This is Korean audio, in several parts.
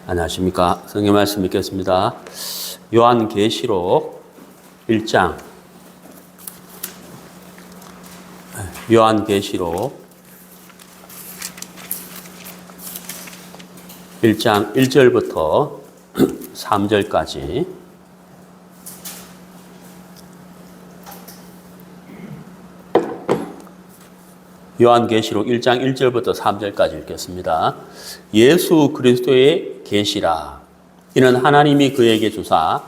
안녕하십니까. 성경 말씀 읽겠습니다. 요한계시록 1장. 요한계시록 1장 1절부터 3절까지. 요한계시록 1장 1절부터 3절까지 읽겠습니다. 예수 그리스도의 계시라. 이는 하나님이 그에게 주사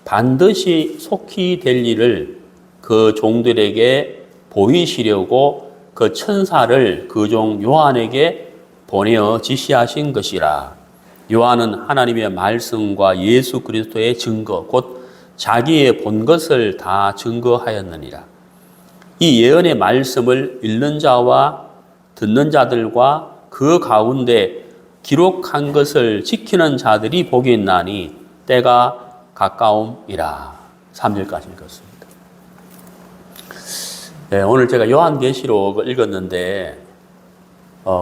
반드시 속히 될 일을 그 종들에게 보이시려고 그 천사를 그 종 요한에게 보내어 지시하신 것이라. 요한은 하나님의 말씀과 예수 그리스도의 증거 곧 자기의 본 것을 다 증거하였느니라. 이 예언의 말씀을 읽는 자와 듣는 자들과 그 가운데 기록한 것을 지키는 자들이 복이 있나니 때가 가까움이라. 3절까지 읽었습니다. 네, 오늘 제가 요한계시록을 읽었는데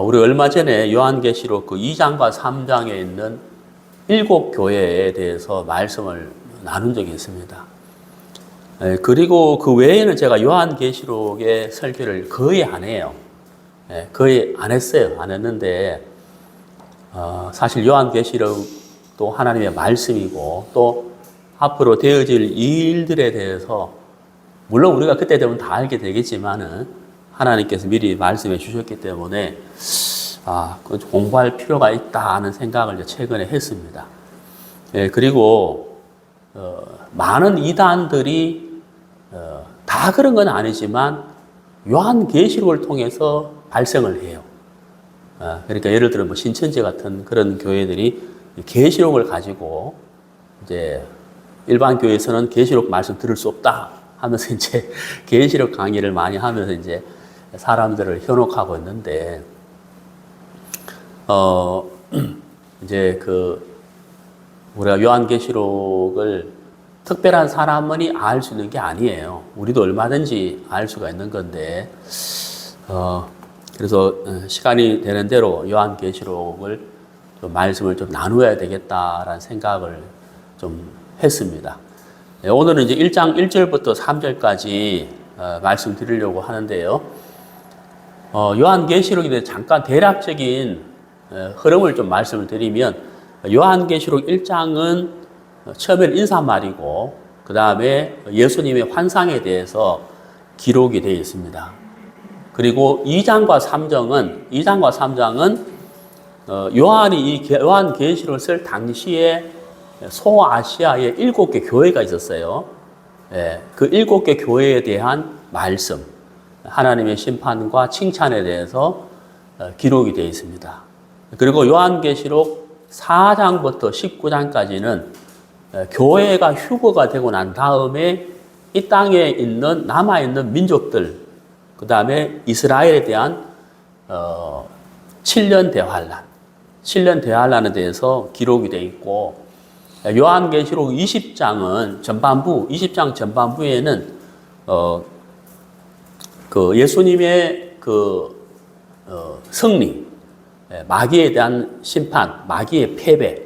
우리 얼마 전에 요한계시록 그 2장과 3장에 있는 7교회에 대해서 말씀을 나눈 적이 있습니다. 그리고 그 외에는 제가 요한계시록의 설교를 거의 안 해요. 거의 안 했어요. 안 했는데 사실 요한계시록도 하나님의 말씀이고 또 앞으로 되어질 일들에 대해서 물론 우리가 그때 되면 다 알게 되겠지만은 하나님께서 미리 말씀해 주셨기 때문에 공부할 필요가 있다 하는 생각을 최근에 했습니다. 그리고 많은 이단들이 다 그런 건 아니지만 요한계시록을 통해서 발생을 해요. 그러니까 예를 들어 신천지 같은 그런 교회들이 계시록을 가지고 이제 일반 교회에서는 계시록 말씀 들을 수 없다 하면서 이제 계시록 강의를 많이 하면서 이제 사람들을 현혹하고 있는데 이제 우리가 요한계시록을 특별한 사람만이 알 수 있는 게 아니에요. 우리도 얼마든지 알 수가 있는 건데, 그래서 시간이 되는 대로 요한계시록을 말씀을 좀 나누어야 되겠다라는 생각을 좀 했습니다. 오늘은 이제 1장 1절부터 3절까지 말씀드리려고 하는데요. 요한계시록에 대해 잠깐 대략적인 흐름을 좀 말씀을 드리면, 요한계시록 1장은 처음에는 인사말이고 그 다음에 예수님의 환상에 대해서 기록이 되어 있습니다. 그리고 2장과 3장은 요한이 이 요한계시록을 쓸 당시에 소아시아에 7개 교회가 있었어요. 그 7개 교회에 대한 말씀, 하나님의 심판과 칭찬에 대해서 기록이 되어 있습니다. 그리고 요한계시록 4장부터 19장까지는 교회가 휴거가 되고 난 다음에 이 땅에 있는 남아있는 민족들, 그 다음에 이스라엘에 대한 7년 대환란에 대해서 기록이 되어 있고, 요한계시록 20장 전반부에는 예수님의 승리, 마귀에 대한 심판, 마귀의 패배,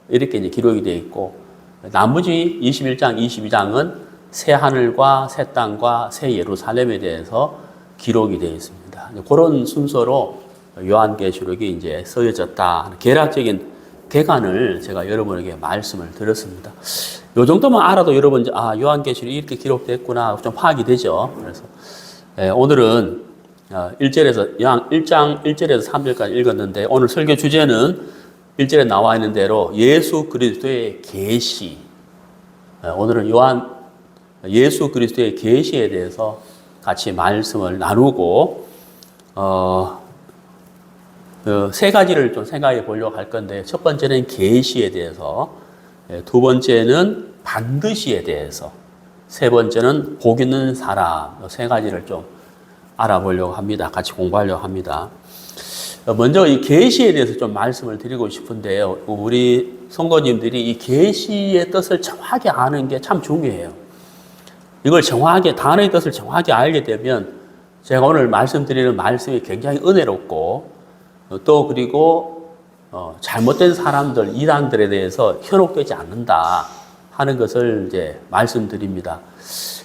이렇게 이제 기록이 되어 있고, 나머지 21장, 22장은 새 하늘과 새 땅과 새 예루살렘에 대해서 기록이 되어 있습니다. 그런 순서로 요한계시록이 이제 쓰여졌다. 계략적인 개관을 제가 여러분에게 말씀을 드렸습니다. 요 정도만 알아도 여러분 요한계시록이 이렇게 기록됐구나 좀 파악이 되죠. 그래서 오늘은 1장 1절에서 3절까지 읽었는데, 오늘 설교 주제는 1절에 나와 있는 대로 예수 그리스도의 계시. 오늘은 예수 그리스도의 계시에 대해서 같이 말씀을 나누고, 세 가지를 좀 생각해 보려고 할 건데, 첫 번째는 계시에 대해서, 두 번째는 반드시에 대해서, 세 번째는 복 있는 사람, 세 가지를 좀 알아보려고 합니다. 같이 공부하려고 합니다. 먼저 이 계시에 대해서 좀 말씀을 드리고 싶은데요. 우리 성도님들이 이 계시의 뜻을 정확히 아는 게 참 중요해요. 이걸 단어의 뜻을 정확히 알게 되면 제가 오늘 말씀드리는 말씀이 굉장히 은혜롭고 또 그리고 잘못된 사람들, 이단들에 대해서 현혹되지 않는다 하는 것을 이제 말씀드립니다.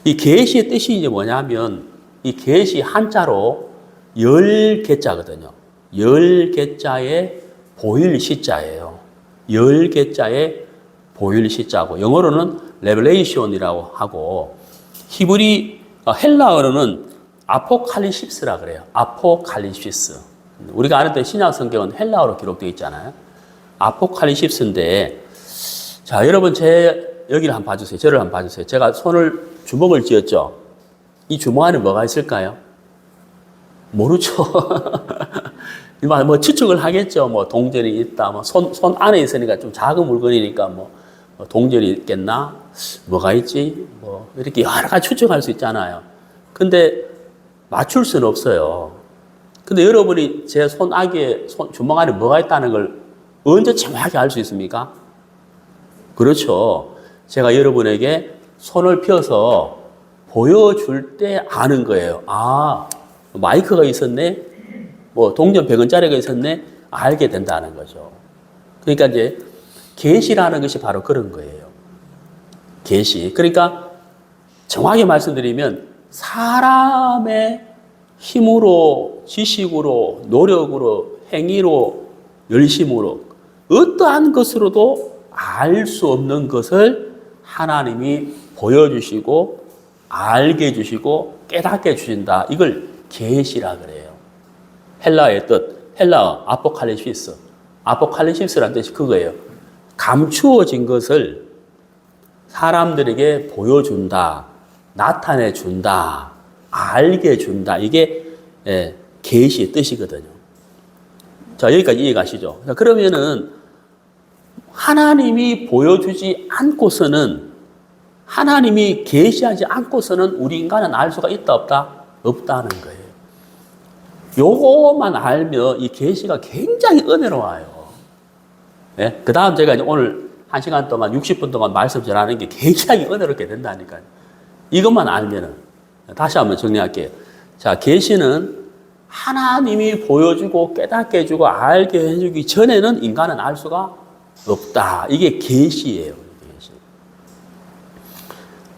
이 계시의 뜻이 이제 뭐냐면 이 계시 한자로 열 개자거든요. 열 개자의 보일 시자예요. 열 개자의 보일 시자고 영어로는 레벨레이션이라고 하고 헬라어로는 아포칼립시스라 그래요. 아포칼립시스. 우리가 아는 때 신약 성경은 헬라어로 기록되어 있잖아요. 아포칼립시스인데 자, 여러분 여기를 한번 봐주세요. 저를 한번 봐주세요. 제가 주먹을 쥐었죠. 이 주먹 안에 뭐가 있을까요? 모르죠. 뭐 추측을 하겠죠. 뭐 동전이 있다. 뭐 손 안에 있으니까 좀 작은 물건이니까 뭐 동전이 있겠나? 뭐가 있지? 뭐 이렇게 여러 가지 추측할 수 있잖아요. 근데 맞출 수는 없어요. 근데 여러분이 제 주먹 안에 뭐가 있다는 걸 언제 정확하게 알 수 있습니까? 그렇죠. 제가 여러분에게 손을 펴서 보여줄 때 아는 거예요. 아, 마이크가 있었네? 뭐 동전 100원짜리가 있었네? 알게 된다는 거죠. 그러니까 이제 계시라는 것이 바로 그런 거예요. 계시. 그러니까 정확히 말씀드리면 사람의 힘으로, 지식으로, 노력으로, 행위로, 열심으로 어떠한 것으로도 알 수 없는 것을 하나님이 보여주시고 알게 해주시고 깨닫게 해주신다. 이걸 계시라 그래요. 헬라어의 뜻, 헬라어 아포칼립시스. 아포칼립시스라는 뜻이 그거예요. 감추어진 것을 사람들에게 보여준다, 나타내준다, 알게 해준다. 이게 계시의 뜻이거든요. 자, 여기까지 이해가시죠? 자, 그러면은 하나님이 보여주지 않고서는 하나님이 계시하지 않고서는 우리 인간은 알 수가 있다 없다? 없다는 거예요. 요거만 알면 이 계시가 굉장히 은혜로워요. 네? 그 다음 제가 이제 오늘 1시간 동안 60분 동안 말씀 전하는 게 굉장히 은혜롭게 된다니까요. 이것만 알면은 다시 한번 정리할게요. 자, 계시는 하나님이 보여주고 깨닫게 해주고 알게 해주기 전에는 인간은 알 수가 없다. 이게 계시예요. 계시.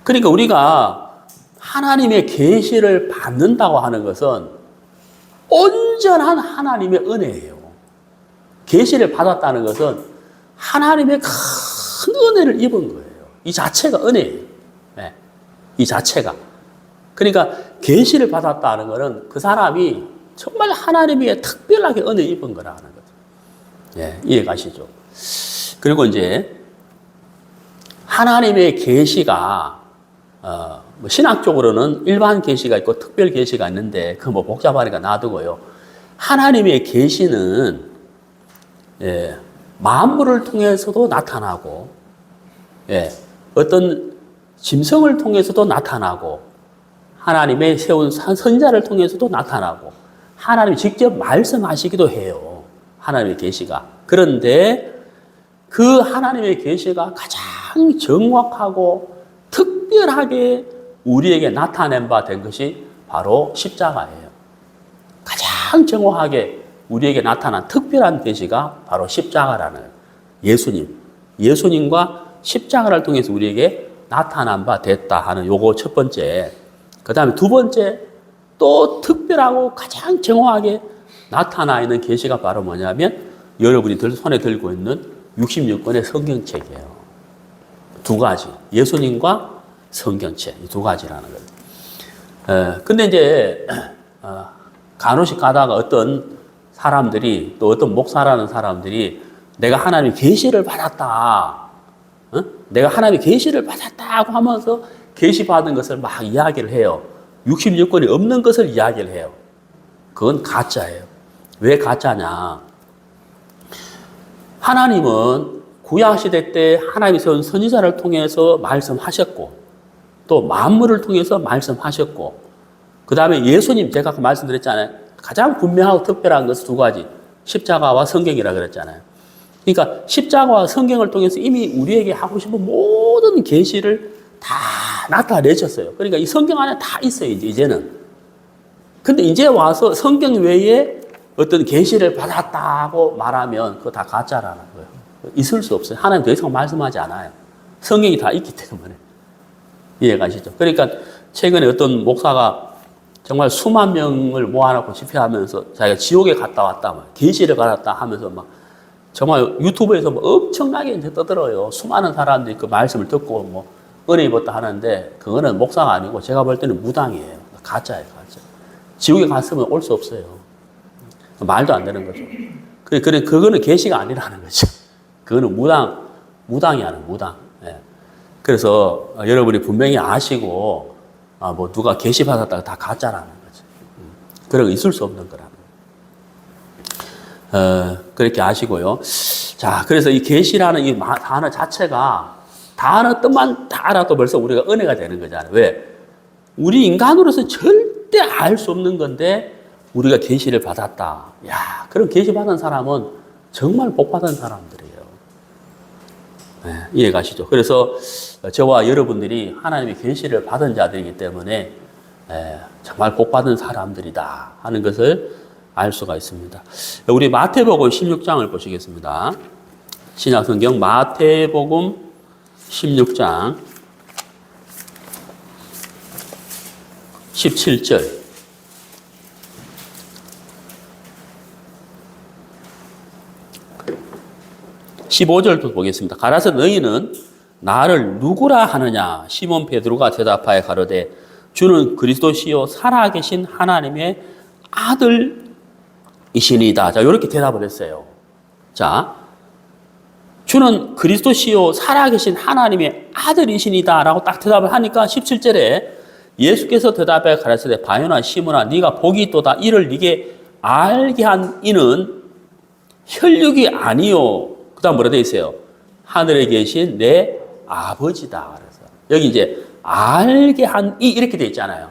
그러니까 우리가 하나님의 계시를 받는다고 하는 것은 온전한 하나님의 은혜예요. 계시를 받았다는 것은 하나님의 큰 은혜를 입은 거예요. 이 자체가 은혜예요. 네. 이 자체가. 그러니까 계시를 받았다는 것은 그 사람이 정말 하나님에게 특별하게 은혜 입은 거라는 거죠. 예, 이해가시죠? 그리고 이제 하나님의 계시가 뭐 신학적으로는 일반 계시가 있고 특별 계시가 있는데 그 뭐 복잡하니까 놔두고요. 하나님의 계시는 만물을 통해서도 나타나고 어떤 짐승을 통해서도 나타나고 하나님의 세운 선자를 통해서도 나타나고 하나님이 직접 말씀하시기도 해요. 하나님의 계시가. 그런데 그 하나님의 계시가 가장 정확하고 특별하게 우리에게 나타낸 바 된 것이 바로 십자가예요. 가장 정확하게 우리에게 나타난 특별한 계시가 바로 십자가라는 예수님. 예수님과 십자가를 통해서 우리에게 나타난 바 됐다 하는 요거 첫 번째. 그 다음에 두 번째, 또 특별하고 가장 정확하게 나타나 있는 계시가 바로 뭐냐면 여러분이 손에 들고 있는 66권의 성경책이에요. 두 가지. 예수님과 성경책. 이 두 가지라는 거예요. 근데 이제, 간혹씩 가다가 어떤 사람들이, 또 어떤 목사라는 사람들이 내가 하나님의 계시를 받았다. 내가 하나님의 계시를 받았다고 하면서 계시 받은 것을 막 이야기를 해요. 66권이 없는 것을 이야기를 해요. 그건 가짜예요. 왜 가짜냐? 하나님은 구약시대 때 하나님이 세운 선지자를 통해서 말씀하셨고 또 만물을 통해서 말씀하셨고 그 다음에 예수님 제가 아까 말씀드렸잖아요. 가장 분명하고 특별한 것은 두 가지. 십자가와 성경이라고 그랬잖아요. 그러니까 십자가와 성경을 통해서 이미 우리에게 하고 싶은 모든 계시를 다 나타내셨어요. 그러니까 이 성경 안에 다 있어요, 이제는. 근데 이제 와서 성경 외에 어떤 계시를 받았다고 말하면 그거 다 가짜라는 거예요. 있을 수 없어요. 하나님 더 이상 말씀하지 않아요. 성경이 다 있기 때문에. 이해가시죠? 그러니까 최근에 어떤 목사가 정말 수만 명을 모아놓고 집회하면서 자기가 지옥에 갔다 왔다, 계시를 받았다 하면서 막 정말 유튜브에서 뭐 엄청나게 이제 떠들어요. 수많은 사람들이 그 말씀을 듣고 뭐 은혜 입었다 하는데 그거는 목사가 아니고 제가 볼 때는 무당이에요. 가짜예요, 가짜. 지옥에 갔으면 올 수 없어요. 말도 안 되는 거죠. 그거는 계시가 아니라는 거죠. 그거는 무당이 아니에요, 무당. 예. 그래서 여러분이 분명히 아시고 뭐 누가 계시 받았다가 다 가짜라는 거죠. 그런 거 있을 수 없는 거라는 거예요. 그렇게 아시고요. 자, 그래서 이 계시라는 이 단어 자체가 단어 뜻만 다 알아도 벌써 우리가 은혜가 되는 거잖아요. 왜? 우리 인간으로서 절대 알 수 없는 건데 우리가 계시를 받았다. 야, 그런 계시 받은 사람은 정말 복 받은 사람들이에요. 네, 이해가시죠? 그래서 저와 여러분들이 하나님의 계시를 받은 자들이기 때문에 정말 복 받은 사람들이다 하는 것을 알 수가 있습니다. 우리 마태복음 16장을 보시겠습니다. 신약성경 마태복음 16장 17절. 15절도 보겠습니다. 가라사 너희는 나를 누구라 하느냐? 시몬 베드로가 대답하여 가로되 주는 그리스도시요 살아계신 하나님의 아들이시니이다. 자, 이렇게 대답을 했어요. 자, 주는 그리스도시요 살아계신 하나님의 아들이시니이다 라고 딱 대답을 하니까 17절에 예수께서 대답하여 가라사대 바요나 시몬아 네가 복이 있도다. 이를 네게 알게 한 이는 혈육이 아니요. 그 다음 뭐라 되어 있어요? 하늘에 계신 내 아버지다. 그래서 여기 이제 알게 한 이 이렇게 되어 있잖아요.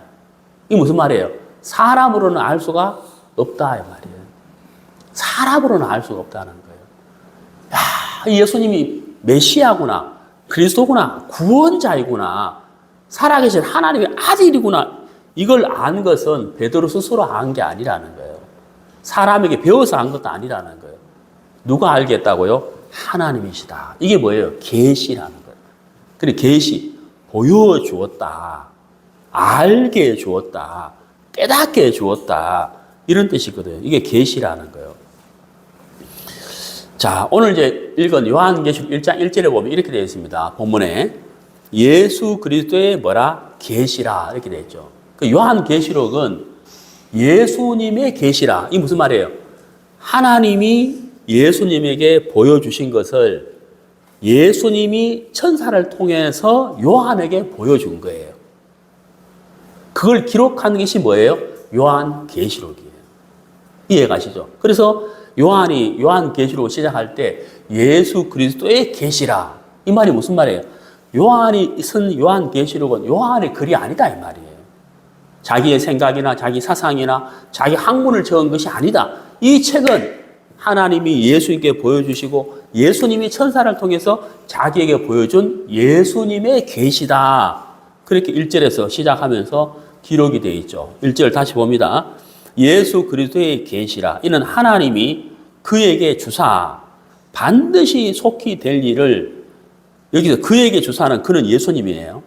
이 무슨 말이에요? 사람으로는 알 수가 없다 이 말이에요. 사람으로는 알 수가 없다는 거예요. 야, 예수님이 메시아구나, 그리스도구나, 구원자이구나, 살아계신 하나님의 아들이구나. 이걸 안 것은 베드로 스스로 안 게 아니라는 거예요. 사람에게 배워서 안 것도 아니라는 거예요. 누가 알게 했다고요? 하나님이시다. 이게 뭐예요? 계시라는 거예요. 그래, 계시, 보여주었다. 알게 해주었다. 깨닫게 해주었다. 이런 뜻이거든요. 이게 계시라는 거예요. 자, 오늘 이제 읽은 요한계시록 1장 1절에 보면 이렇게 되어 있습니다. 본문에 예수 그리스도의 뭐라? 계시라 이렇게 되어 있죠. 그 요한계시록은 예수님의 계시라. 이게 무슨 말이에요? 하나님이 예수님에게 보여주신 것을 예수님이 천사를 통해서 요한에게 보여준 거예요. 그걸 기록한 것이 뭐예요? 요한계시록이에요. 이해가시죠? 그래서 요한이 요한계시록을 시작할 때 예수 그리스도의 계시라. 이 말이 무슨 말이에요? 요한이 쓴 요한계시록은 요한의 글이 아니다 이 말이에요. 자기의 생각이나 자기 사상이나 자기 학문을 적은 것이 아니다. 이 책은 하나님이 예수님께 보여주시고 예수님이 천사를 통해서 자기에게 보여준 예수님의 계시다. 그렇게 1절에서 시작하면서 기록이 되어 있죠. 1절 다시 봅니다. 예수 그리스도의 계시라. 이는 하나님이 그에게 주사 반드시 속히 될 일을, 여기서 그에게 주사는 그는 예수님이에요.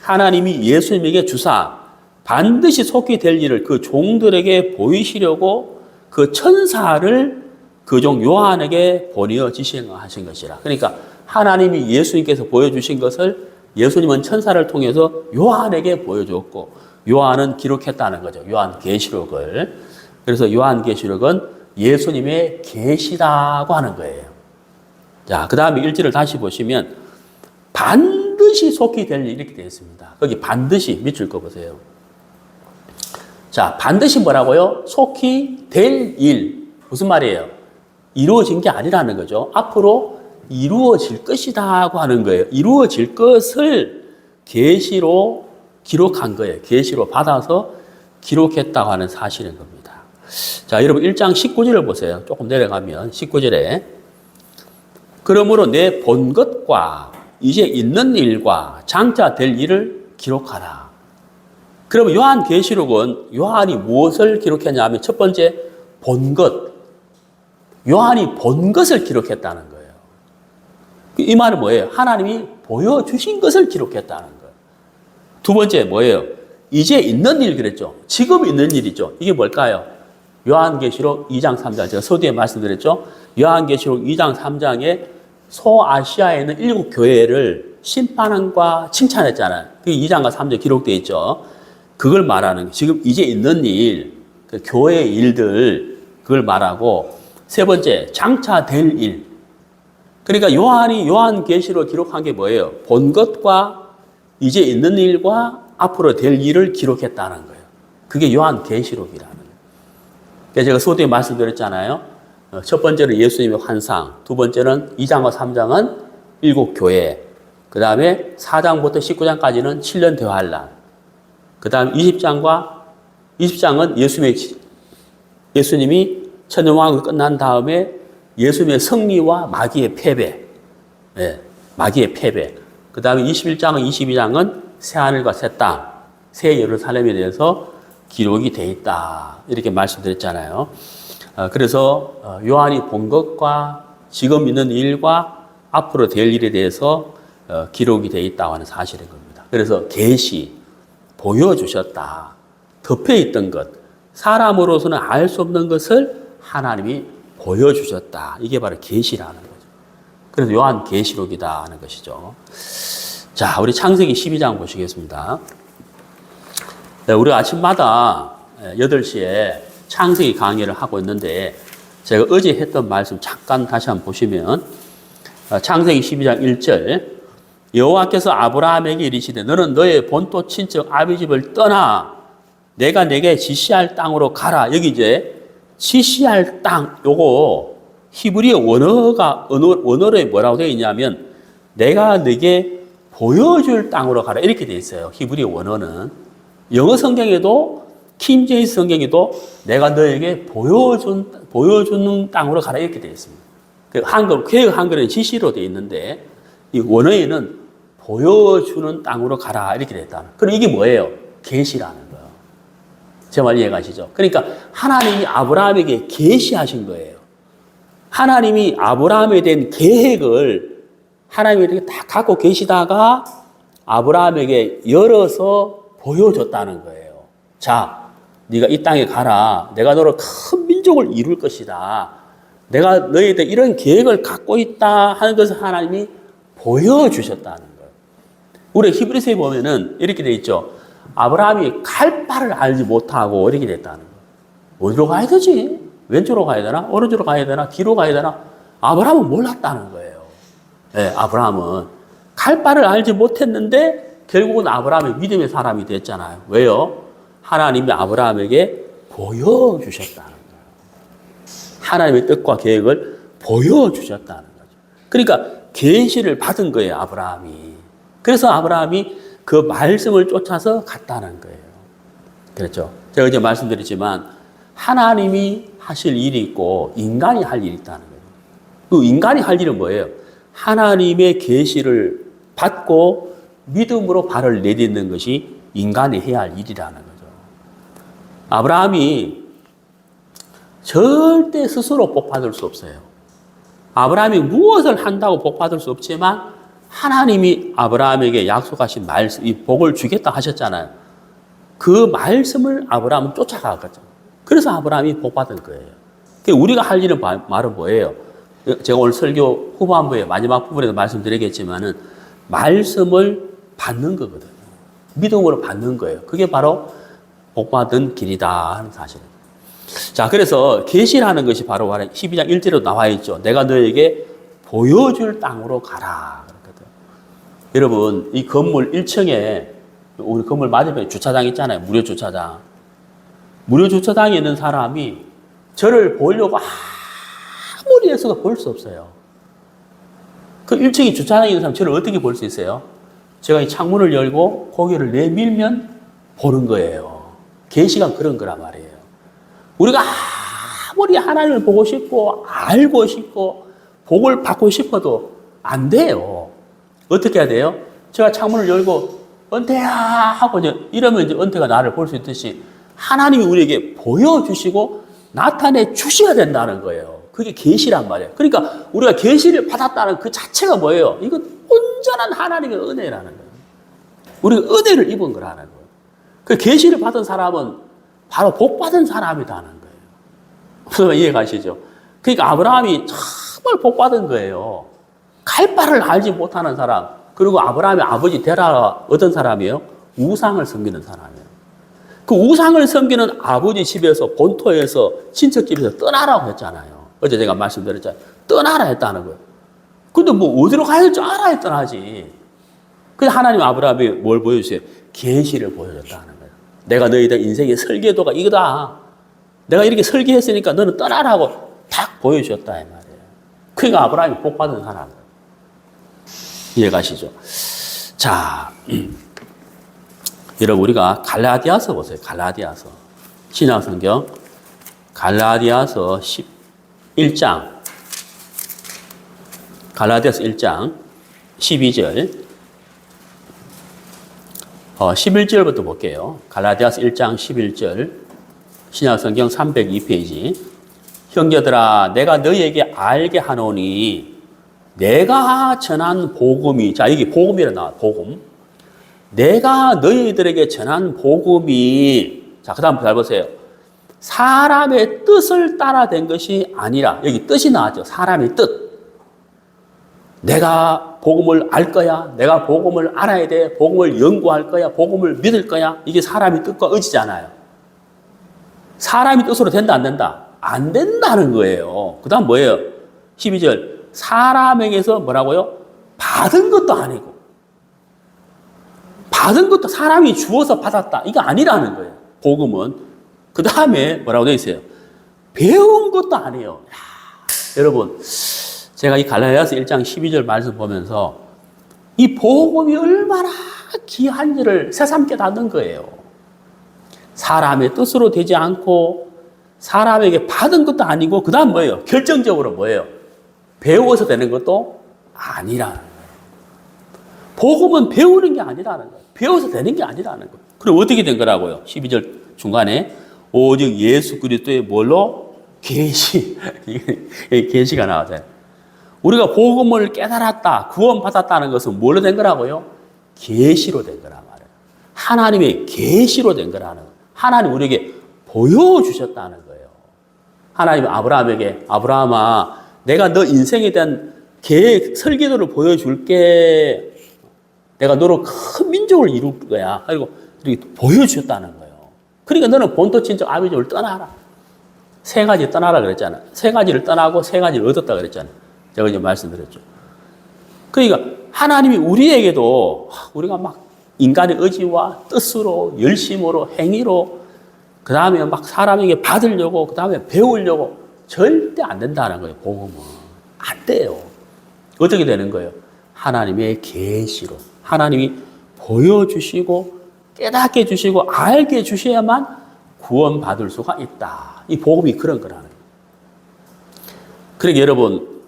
하나님이 예수님에게 주사 반드시 속히 될 일을 그 종들에게 보이시려고 그 천사를 그 종 요한에게 보내어 지시하신 것이라. 그러니까 하나님이 예수님께서 보여주신 것을 예수님은 천사를 통해서 요한에게 보여줬고 요한은 기록했다는 거죠. 요한계시록을. 그래서 요한계시록은 예수님의 계시라고 하는 거예요. 자, 그 다음에 1절을 다시 보시면 반드시 속히 될 일 이렇게 되어 있습니다. 거기 반드시 밑줄 거 보세요. 자, 반드시 뭐라고요? 속히 될 일. 무슨 말이에요? 이루어진 게 아니라는 거죠. 앞으로 이루어질 것이다고 하는 거예요. 이루어질 것을 계시로 기록한 거예요. 계시로 받아서 기록했다고 하는 사실인 겁니다. 자, 여러분 1장 19절을 보세요. 조금 내려가면 19절에 그러므로 내 본 것과 이제 있는 일과 장차 될 일을 기록하라. 그러면 요한계시록은 요한이 무엇을 기록했냐 하면 첫 번째 본 것. 요한이 본 것을 기록했다는 거예요. 이 말은 뭐예요? 하나님이 보여주신 것을 기록했다는 거예요. 두 번째 뭐예요? 이제 있는 일 그랬죠. 지금 있는 일이죠. 이게 뭘까요? 요한계시록 2장 3장. 제가 서두에 말씀드렸죠. 요한계시록 2장 3장에 소아시아에 있는 7 교회를 심판과 칭찬했잖아요. 그게 2장과 3장 기록되어 있죠. 그걸 말하는, 지금 이제 있는 일, 그 교회의 일들, 그걸 말하고, 세 번째, 장차 될 일. 그러니까 요한이 요한계시록 기록한 게 뭐예요? 본 것과 이제 있는 일과 앞으로 될 일을 기록했다는 거예요. 그게 요한계시록이라는 거예요. 그래서 제가 서두에 말씀드렸잖아요. 첫 번째는 예수님의 환상, 두 번째는 2장과 3장은 7 교회, 그 다음에 4장부터 19장까지는 7년 대환란, 그 다음 20장은 예수님이 천년왕국이 끝난 다음에 예수님의 승리와 마귀의 패배, 마귀의 패배. 그 다음에 21장은 22장은 새하늘과 새 땅, 새 예루살렘에 대해서 기록이 돼 있다. 이렇게 말씀드렸잖아요. 그래서 요한이 본 것과 지금 있는 일과 앞으로 될 일에 대해서 기록이 돼 있다고 하는 사실인 겁니다. 그래서 계시, 보여주셨다. 덮여 있던 것, 사람으로서는 알 수 없는 것을 하나님이 보여주셨다. 이게 바로 계시라는 거죠. 그래서 요한 계시록이다 하는 것이죠. 자, 우리 창세기 12장 보시겠습니다. 우리 아침마다 8시에 창세기 강의를 하고 있는데 제가 어제 했던 말씀 잠깐 다시 한번 보시면 창세기 12장 1절 여호와께서 아브라함에게 이르시되 너는 너의 본토 친척 아비 집을 떠나 내가 내게 지시할 땅으로 가라. 여기 이제 지시할 땅, 요거 히브리어 원어로 뭐라고 되어 있냐면 내가 너에게 보여줄 땅으로 가라. 이렇게 되어 있어요. 히브리어 원어는. 영어 성경에도 킹 제임스 성경에도 내가 너에게 보여주는 땅으로 가라. 이렇게 되어 있습니다. 개역 한글은 지시로 되어 있는데 이 원어에는 보여주는 땅으로 가라. 이렇게 되어 있다. 그럼 이게 뭐예요? 계시라는 거예요. 제 말 이해가시죠? 그러니까 하나님이 아브라함에게 계시하신 거예요. 하나님이 아브라함에 대한 계획을 하나님이 이렇게 다 갖고 계시다가 아브라함에게 열어서 보여줬다는 거예요. 자, 네가 이 땅에 가라. 내가 너로 큰 민족을 이룰 것이다. 내가 너희에 대해 이런 계획을 갖고 있다 하는 것을 하나님이 보여주셨다는 거예요. 우리 히브리서에 보면은 이렇게 돼 있죠. 아브라함이 갈 바를 알지 못하고 이렇게 됐다는 거예요. 어디로 가야 되지? 왼쪽으로 가야 되나? 오른쪽으로 가야 되나? 뒤로 가야 되나? 아브라함은 몰랐다는 거예요. 네, 아브라함은 갈 바를 알지 못했는데 결국은 아브라함이 믿음의 사람이 됐잖아요. 왜요? 하나님이 아브라함에게 보여주셨다는 거예요. 하나님의 뜻과 계획을 보여주셨다는 거죠. 그러니까 계시를 받은 거예요, 아브라함이. 그래서 아브라함이 그 말씀을 쫓아서 갔다는 거예요. 그렇죠? 제가 이제 말씀드렸지만 하나님이 하실 일이 있고 인간이 할 일이 있다는 거예요. 그 인간이 할 일은 뭐예요? 하나님의 계시를 받고 믿음으로 발을 내딛는 것이 인간이 해야 할 일이라는 거죠. 아브라함이 절대 스스로 복받을 수 없어요. 아브라함이 무엇을 한다고 복받을 수 없지만 하나님이 아브라함에게 약속하신 말씀, 이 복을 주겠다 하셨잖아요. 그 말씀을 아브라함은 쫓아가거든요. 그래서 아브라함이 복받은 거예요. 우리가 할 일은 말은 뭐예요? 제가 오늘 설교 후반부에 마지막 부분에도 말씀드리겠지만은 말씀을 받는 거거든요. 믿음으로 받는 거예요. 그게 바로 복받은 길이다 하는 사실입니다. 자, 그래서 계시라는 것이 바로 12장 1절로 나와 있죠. 내가 너에게 보여줄 땅으로 가라. 그렇거든. 여러분, 이 건물 1층에 우리 건물 맞은편에 주차장 있잖아요. 무료 주차장. 무료 주차장에 있는 사람이 저를 보려고 아무리 해서도 볼 수 없어요. 그 1층에 주차장에 있는 사람 저를 어떻게 볼 수 있어요? 제가 이 창문을 열고 고개를 내밀면 보는 거예요. 계시가 그런 거란 말이에요. 우리가 아무리 하나님을 보고 싶고 알고 싶고 복을 받고 싶어도 안 돼요. 어떻게 해야 돼요? 제가 창문을 열고 은퇴야 하고 이러면 이제 은퇴가 나를 볼 수 있듯이 하나님이 우리에게 보여주시고 나타내 주셔야 된다는 거예요. 그게 계시란 말이에요. 그러니까 우리가 계시를 받았다는 그 자체가 뭐예요? 이건 온전한 하나님의 은혜라는 거예요. 우리가 은혜를 입은 거라는 거예요. 그 계시를 받은 사람은 바로 복 받은 사람이라는 거예요. 무슨 이해가시죠? 그러니까 아브라함이 정말 복 받은 거예요. 갈 바를 알지 못하는 사람. 그리고 아브라함의 아버지 데라가 어떤 사람이에요? 우상을 섬기는 사람이에요. 그 우상을 섬기는 아버지 집에서 본토에서 친척 집에서 떠나라고 했잖아요. 어제 제가 말씀드렸잖아요. 떠나라 했다는 거예요. 근데 뭐 어디로 가야 될지 알아야 떠나지. 그래서 하나님 아브라함이 뭘 보여주세요? 계시를 보여줬다는 거예요. 내가 너희들 인생의 설계도가 이거다. 내가 이렇게 설계했으니까 너는 떠나라고 딱 보여주셨다 이 말이에요. 그러니까 아브라함이 복 받은 사람이에요. 이해가시죠? 자, 여러분 우리가 갈라디아서 보세요. 갈라디아서 신약성경 갈라디아서 1장 갈라디아서 1장 12절 11절부터 볼게요. 갈라디아서 1장 11절 신약성경 302페이지 형제들아 내가 너희에게 알게 하노니 내가 전한 복음이 자 여기 복음이라 나와 복음 내가 너희들에게 전한 복음이 자 그 다음 잘 보세요. 사람의 뜻을 따라 된 것이 아니라 여기 뜻이 나왔죠. 사람의 뜻. 내가 복음을 알 거야. 내가 복음을 알아야 돼. 복음을 연구할 거야. 복음을 믿을 거야. 이게 사람의 뜻과 의지잖아요. 사람의 뜻으로 된다 안 된다? 안 된다는 거예요. 그 다음 뭐예요? 12절 사람에게서 뭐라고요? 받은 것도 아니고 받은 것도 사람이 주어서 받았다. 이거 아니라는 거예요. 복음은. 그 다음에 뭐라고 되어 있어요? 배운 것도 아니에요. 야, 여러분 제가 이 갈라디아서 1장 12절 말씀 보면서 이 복음이 얼마나 귀한지를 새삼 깨닫는 거예요. 사람의 뜻으로 되지 않고 사람에게 받은 것도 아니고 그 다음 뭐예요? 결정적으로 뭐예요? 배워서 되는 것도 아니라는 거예요. 복음은 배우는 게 아니라는 거예요. 배워서 되는 게 아니라는 거예요. 그럼 어떻게 된 거라고요? 12절 중간에 오직 예수 그리스도의 뭘로? 계시. 계시가 나오잖아요. 우리가 복음을 깨달았다, 구원받았다는 것은 뭘로 된 거라고요? 계시로 된 거란 말이에요. 하나님의 계시로 된 거라는 거예요. 하나님 우리에게 보여주셨다는 거예요. 하나님 아브라함에게 아브라함아 내가 너 인생에 대한 계획, 설계도를 보여줄게. 내가 너로 큰 민족을 이룰 거야. 그리고 이렇게 보여주셨다는 거예요. 그러니까 너는 본토 친척 아비집을 떠나라. 세 가지 떠나라 그랬잖아. 세 가지를 떠나고 세 가지를 얻었다 그랬잖아. 제가 이제 말씀드렸죠. 그러니까 하나님이 우리에게도 우리가 막 인간의 의지와 뜻으로 열심으로 행위로 그 다음에 막 사람에게 받으려고 그 다음에 배우려고 절대 안 된다는 거예요. 복음은 안 돼요. 어떻게 되는 거예요? 하나님의 계시로 하나님이 보여주시고 깨닫게 해주시고 알게 해주셔야만 구원받을 수가 있다. 이 복음이 그런 거라는 거예요. 그러니까 여러분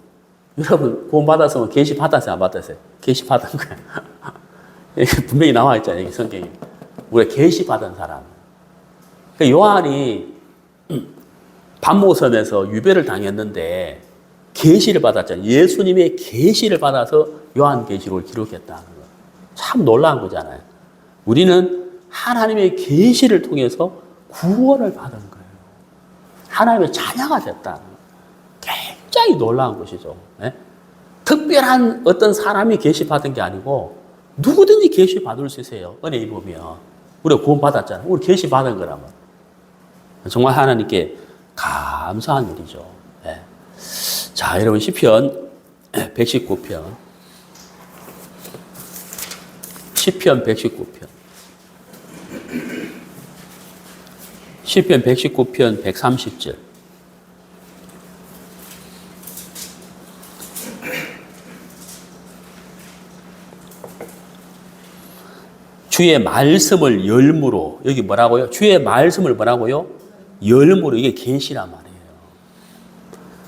구원받았으면 계시 받았어요? 안 받았어요? 계시 받은 거예요. 분명히 나와 있잖아요. 여기 성경에. 우리가 계시 받은 사람. 그러니까 요한이 반모섬에서 유배를 당했는데 계시를 받았잖아요. 예수님의 계시를 받아서 요한계시록을 기록했다는 거예요. 참 놀라운 거잖아요. 우리는 하나님의 계시를 통해서 구원을 받은 거예요. 하나님의 자녀가 됐다는 거예요. 굉장히 놀라운 것이죠. 네? 특별한 어떤 사람이 계시 받은 게 아니고 누구든지 계시 받을 수 있어요. 은혜 입으면. 우리가 구원 받았잖아요. 우리 계시 받은 거라면. 정말 하나님께 감사한 일이죠. 네. 자, 여러분 시편 119편. 시편 119편. 시편 119편 130절. 주의 말씀을 열무로 여기 뭐라고요? 주의 말씀을 뭐라고요? 열무로 이게 계시란 말이에요.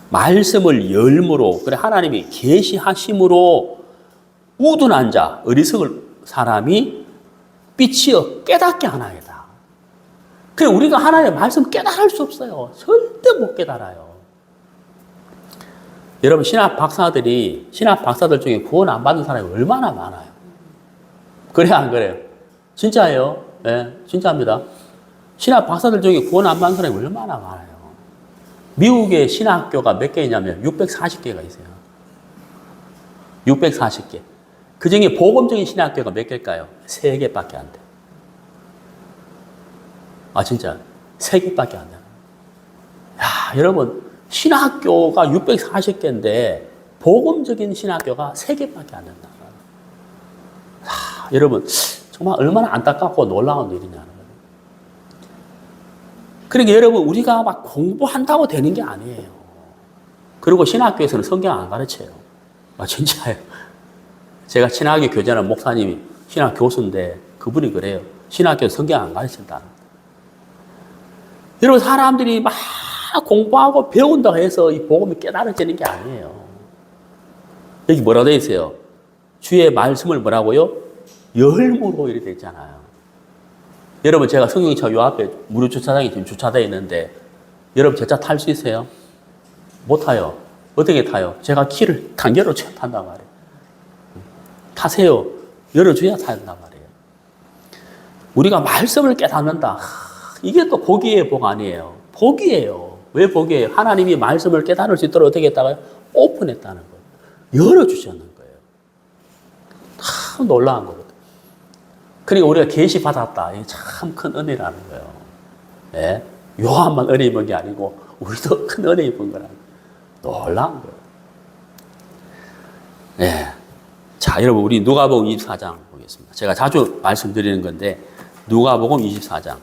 말씀을 열무로 그래 하나님이 계시하심으로 우둔한 자 어리석을 사람이 빛이여 깨닫게 하나이다. 그래 우리가 하나님의 말씀 깨달을 수 없어요. 절대 못 깨달아요. 여러분 신학 박사들 중에 구원 안 받은 사람이 얼마나 많아요. 그래요 안 그래요? 진짜예요. 네, 진짜입니다. 신학 박사들 중에 구원 안 받은 사람이 얼마나 많아요. 미국의 신학교가 몇 개 있냐면 640개가 있어요. 640개. 그 중에 복음적인 신학교가 몇 개일까요? 3개밖에 안 돼요. 아, 진짜. 3개밖에 안 돼요. 야, 여러분, 신학교가 640개인데, 복음적인 신학교가 3개밖에 안 된다. 야, 여러분, 정말 얼마나 안타깝고 놀라운 일이냐는 거예요. 그러니까 여러분, 우리가 막 공부한다고 되는 게 아니에요. 그리고 신학교에서는 성경 안 가르쳐요. 아, 진짜예요. 제가 신학교 교제하는 목사님이 신학 교수인데, 그분이 그래요. 신학교에서 성경 안 가르친다. 여러분, 사람들이 막 공부하고 배운다고 해서 이 복음이 깨달아지는 게 아니에요. 여기 뭐라고 되어 있어요? 주의 말씀을 뭐라고요? 열무로 이렇게 되어 있잖아요. 여러분, 제가 성경차 요 앞에 무료 주차장이 지금 주차되어 있는데, 여러분, 제 차 탈 수 있어요? 못 타요. 어떻게 타요? 제가 키를 단계로 탄단 말이에요. 타세요. 열어줘야 탄단 말이에요. 우리가 말씀을 깨닫는다. 이게 또 복이에요, 복 아니에요? 복이에요. 왜 복이에요? 하나님이 말씀을 깨달을 수 있도록 어떻게 했다고요? 오픈했다는 거예요. 열어주셨는 거예요. 참 놀라운 거거든요. 그러니까 우리가 계시 받았다. 이게 참 큰 은혜라는 거예요. 예? 요한만 은혜 입은 게 아니고 우리도 큰 은혜 입은 거라는 거예요. 놀라운 거예요. 예. 자, 여러분 우리 누가복음 24장 보겠습니다. 제가 자주 말씀드리는 건데 누가복음 24장.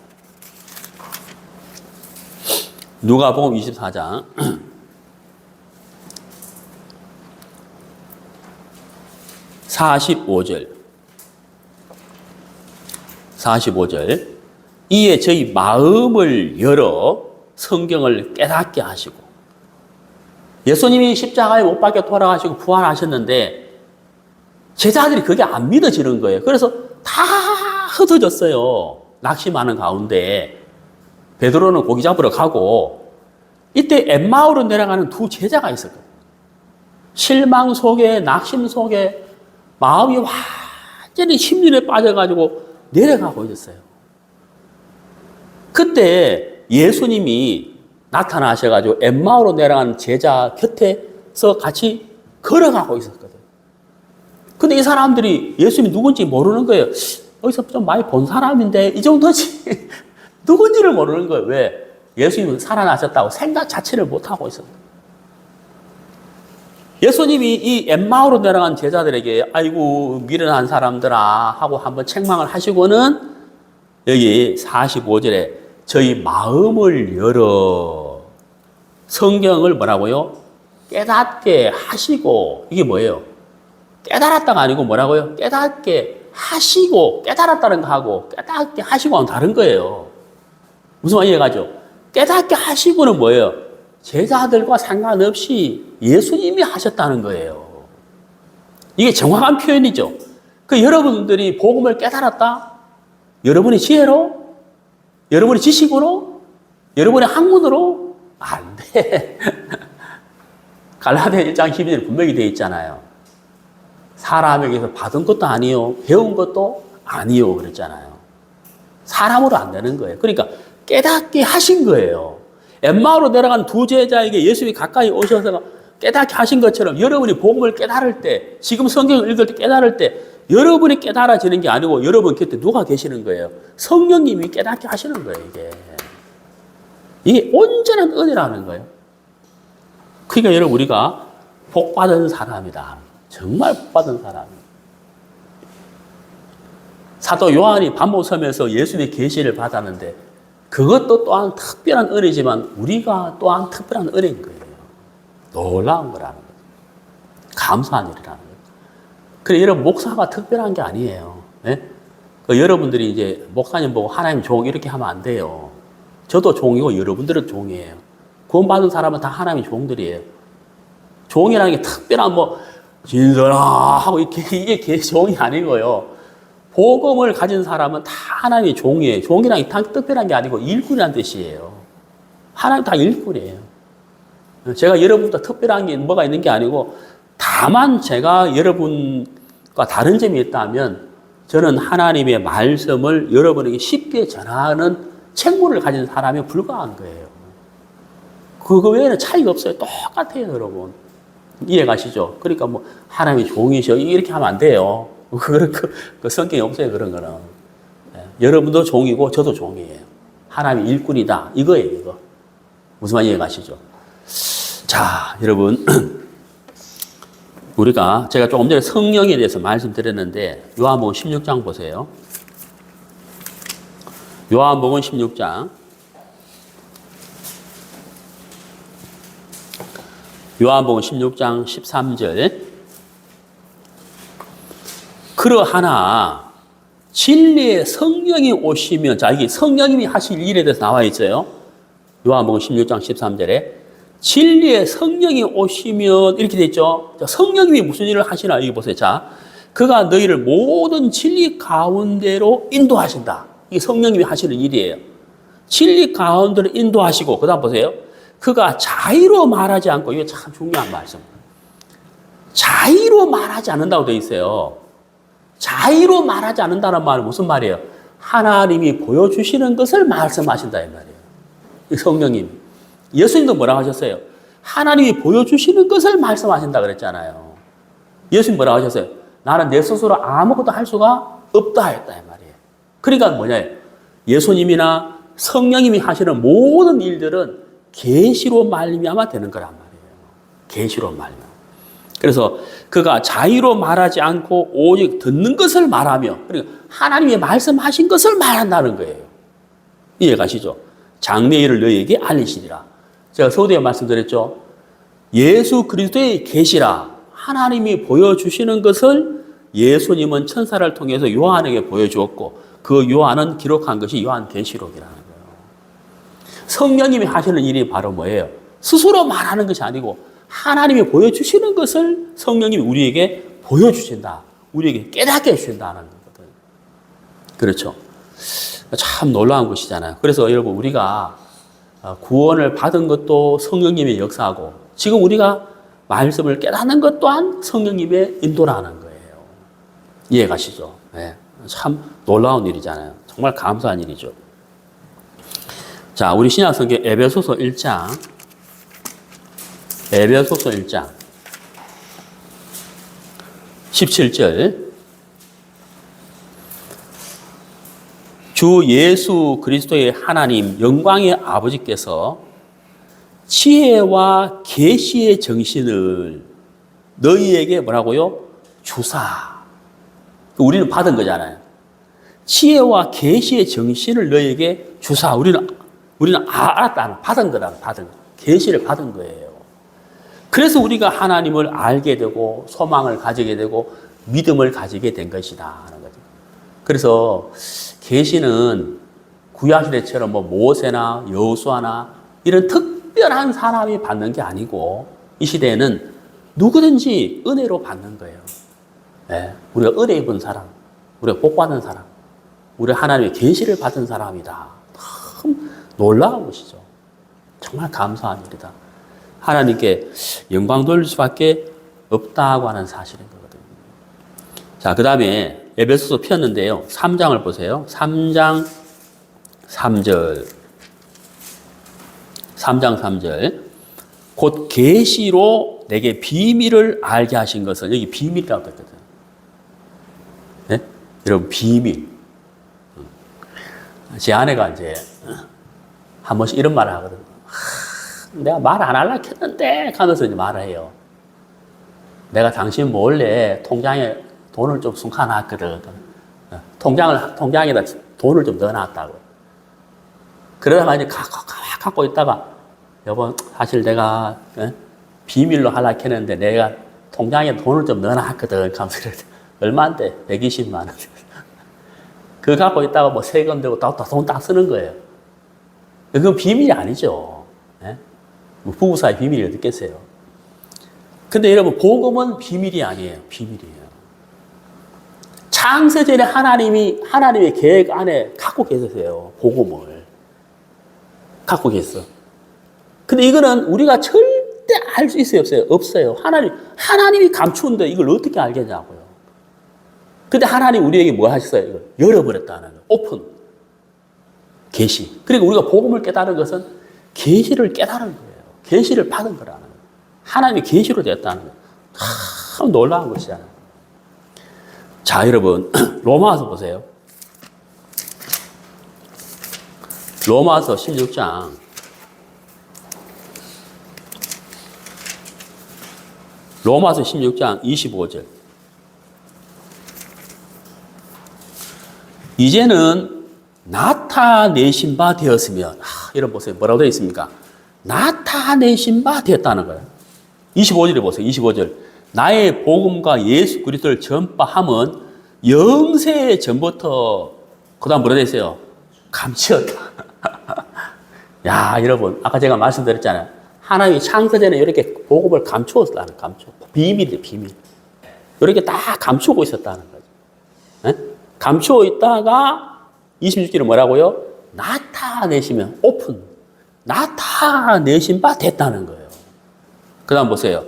누가복음 24장 45절 이에 저희 마음을 열어 성경을 깨닫게 하시고 예수님이 십자가에 못 박혀 돌아가시고 부활하셨는데 제자들이 그게 안 믿어지는 거예요. 그래서 다 흩어졌어요. 낙심하는 가운데 베드로는 고기 잡으러 가고 이때 엠마오로 내려가는 두 제자가 있었거든요. 실망 속에 낙심 속에 마음이 완전히 심리에 빠져가지고 내려가고 있었어요. 그때 예수님이 나타나셔가지고 엠마오로 내려가는 제자 곁에서 같이 걸어가고 있었거든요. 근데 이 사람들이 예수님이 누군지 모르는 거예요. 어디서 좀 많이 본 사람인데 이 정도지. 누군지를 모르는 거예요. 왜? 예수님은 살아나셨다고 생각 자체를 못하고 있었어요. 예수님이 이 엠마오로 내려간 제자들에게 아이고 미련한 사람들아 하고 한번 책망을 하시고는 여기 45절에 저희 마음을 열어 성경을 뭐라고요? 깨닫게 하시고 이게 뭐예요? 깨달았다가 아니고 뭐라고요? 깨닫게 하시고 깨달았다는 거하고 깨닫게 하시고는 다른 거예요. 무슨 말 이해가죠? 깨닫게 하시고는 뭐예요? 제자들과 상관없이 예수님이 하셨다는 거예요. 이게 정확한 표현이죠. 그 여러분들이 복음을 깨달았다? 여러분의 지혜로? 여러분의 지식으로? 여러분의 학문으로? 안 돼. 갈라디아 1장 12절에 분명히 되어 있잖아요. 사람에게서 받은 것도 아니요, 배운 것도 아니요, 그랬잖아요. 사람으로 안 되는 거예요. 그러니까 깨닫게 하신 거예요. 엠마오로 내려간 두 제자에게 예수님이 가까이 오셔서 깨닫게 하신 것처럼 여러분이 복음을 깨달을 때, 지금 성경을 읽을 때 깨달을 때 여러분이 깨달아지는 게 아니고 여러분 곁에 누가 계시는 거예요? 성령님이 깨닫게 하시는 거예요, 이게. 이게 온전한 은혜라는 거예요. 그러니까 여러분 우리가 복받은 사람이다. 정말 복받은 사람이에요. 사도 요한이 밤못 서면서 예수님의 계시를 받았는데 그것도 또한 특별한 은혜지만 우리가 또한 특별한 은혜인 거예요. 놀라운 거라는 거예요. 감사한 일이라는 거예요. 그래 여러분 목사가 특별한 게 아니에요. 네? 여러분들이 이제 목사님 보고 하나님 종 이렇게 하면 안 돼요. 저도 종이고 여러분들은 종이에요. 구원받은 사람은 다 하나님의 종들이에요. 종이라는 게 특별한 뭐 진설아 하고 이게 종이 아니고요. 복음을 가진 사람은 다 하나님의 종이에요. 종이란 게 특별한 게 아니고 일꾼이라는 뜻이에요. 하나님 다 일꾼이에요. 제가 여러분보다 특별한 게 뭐가 있는 게 아니고 다만 제가 여러분과 다른 점이 있다면 저는 하나님의 말씀을 여러분에게 쉽게 전하는 책무를 가진 사람에 불과한 거예요. 그거 외에는 차이가 없어요. 똑같아요, 여러분. 이해 가시죠? 그러니까 뭐 하나님의 종이셔 이렇게 하면 안 돼요. 그 성경이 없어요, 그런 거는. 여러분도 종이고 저도 종이에요. 하나님의 일꾼이다. 이거예요, 이거. 무슨 말 이해 가시죠? 자, 여러분. 제가 조금 전에 성령에 대해서 말씀드렸는데, 요한복음 16장 보세요. 요한복음 16장. 요한복음 16장 13절. 그러하나, 진리의 성령이 오시면, 자, 이게 성령님이 하실 일에 대해서 나와 있어요. 요한복음 16장 13절에. 진리의 성령이 오시면 이렇게 돼 있죠. 성령님이 무슨 일을 하시나 여기 보세요. 자, 그가 너희를 모든 진리 가운데로 인도하신다. 이게 성령님이 하시는 일이에요. 진리 가운데로 인도하시고 그다음 보세요. 그가 자의로 말하지 않고 이게 참 중요한 말씀. 자의로 말하지 않는다고 돼 있어요. 자의로 말하지 않는다는 말은 무슨 말이에요? 하나님이 보여주시는 것을 말씀하신다 이 말이에요. 이 성령님. 예수님도 뭐라고 하셨어요? 하나님이 보여주시는 것을 말씀하신다 그랬잖아요. 예수님 뭐라고 하셨어요? 나는 내 스스로 아무것도 할 수가 없다 했다 이 말이에요. 그러니까 뭐냐? 예수님이나 성령님이 하시는 모든 일들은 계시로 말미암아 되는 거란 말이에요. 계시로 말미암아. 그래서 그가 자의로 말하지 않고 오직 듣는 것을 말하며, 그러니까 하나님이 말씀하신 것을 말한다는 거예요. 이해 가시죠? 장래 일을 너희에게 알리시리라. 제가 서두에 말씀드렸죠. 예수 그리스도의 계시라. 하나님이 보여주시는 것을 예수님은 천사를 통해서 요한에게 보여주었고 그 요한은 기록한 것이 요한계시록이라는 거예요. 성령님이 하시는 일이 바로 뭐예요? 스스로 말하는 것이 아니고 하나님이 보여주시는 것을 성령님이 우리에게 보여주신다. 우리에게 깨닫게 해주신다는 거거든요. 그렇죠. 참 놀라운 것이잖아요. 그래서 여러분 우리가 구원을 받은 것도 성령님의 역사고 지금 우리가 말씀을 깨닫는 것 또한 성령님의 인도라는 거예요. 이해 가시죠? 네. 참 놀라운 일이잖아요. 정말 감사한 일이죠. 자, 우리 신약성경 에베소서 1장 17절 주 예수 그리스도의 하나님 영광의 아버지께서 지혜와 계시의 정신을 너희에게 뭐라고요? 주사. 우리는 받은 거잖아요. 지혜와 계시의 정신을 너희에게 주사. 우리는 알았다. 받은 거다. 계시를 받은 거예요. 그래서 우리가 하나님을 알게 되고 소망을 가지게 되고 믿음을 가지게 된 것이다 하는 거죠. 그래서 계시는 구약시대처럼 뭐 모세나 여호수아나 이런 특별한 사람이 받는 게 아니고 이 시대에는 누구든지 은혜로 받는 거예요. 네, 우리가 은혜 입은 사람, 우리가 복 받는 사람, 우리가 하나님의 계시를 받은 사람이다. 참 놀라운 것이죠. 정말 감사한 일이다. 하나님께 영광 돌릴 수밖에 없다고 하는 사실인 거거든요. 자, 그 다음에 에베소서 폈는데요. 3장을 보세요. 3장 3절. 3장 3절. 곧 계시로 내게 비밀을 알게 하신 것을, 여기 비밀이라고 했거든요. 네? 여러분, 비밀. 제 아내가 이제 한 번씩 이런 말을 하거든요. 내가 말 안 하려고 했는데 하면서 이제 말을 해요. 내가 당신 몰래 통장에 돈을 좀 숨겨놨거든. 통장에다 돈을 좀 넣어놨다고. 그러다가 이제 갖고 있다가, 여보, 사실 내가 비밀로 하려고 했는데 내가 통장에 돈을 좀 넣어놨거든. 하면서 얼마인데? 120만 원. 그거 갖고 있다가 뭐 세금 되고 돈 딱 쓰는 거예요. 그건 비밀이 아니죠. 뭐 부부 사이 비밀이 어디 있겠어요. 근데 여러분, 복음은 비밀이 아니에요. 비밀이에요. 창세전에 하나님의 계획 안에 갖고 계세요. 복음을. 갖고 계셨어. 근데 이거는 우리가 절대 알 수 있어요, 없어요? 없어요. 하나님이 감추는데 이걸 어떻게 알겠냐고요. 근데 하나님 우리에게 뭐 하셨어요? 이걸 열어버렸다는 거예요. 오픈. 계시. 그리고 우리가 복음을 깨달은 것은 계시를 깨달은 거예요. 계시를 받은 거라는 거예요. 하나님이 계시로 됐다는 거예요. 참 놀라운 것이잖아요. 자, 여러분, 로마서 보세요. 로마서 16장. 로마서 16장 25절. 이제는 나타내신 바 되었으면, 여러분 보세요. 뭐라고 되어 있습니까? 나타내신 바 되었다는 거예요. 25절에 보세요. 25절. 나의 복음과 예수 그리스도를 전파함은 영세 전부터, 그 다음 뭐라 되어 있어요? 감추었다. 야, 여러분, 아까 제가 말씀드렸잖아요. 하나님이 창세전에 이렇게 복음을 감추었다는, 비밀이에요, 비밀. 이렇게 다 감추고 있었다는 거죠. 네? 감추어 있다가 26절에 뭐라고요? 나타내시면, 오픈. 나타내신 바 됐다는 거예요. 그 다음 보세요.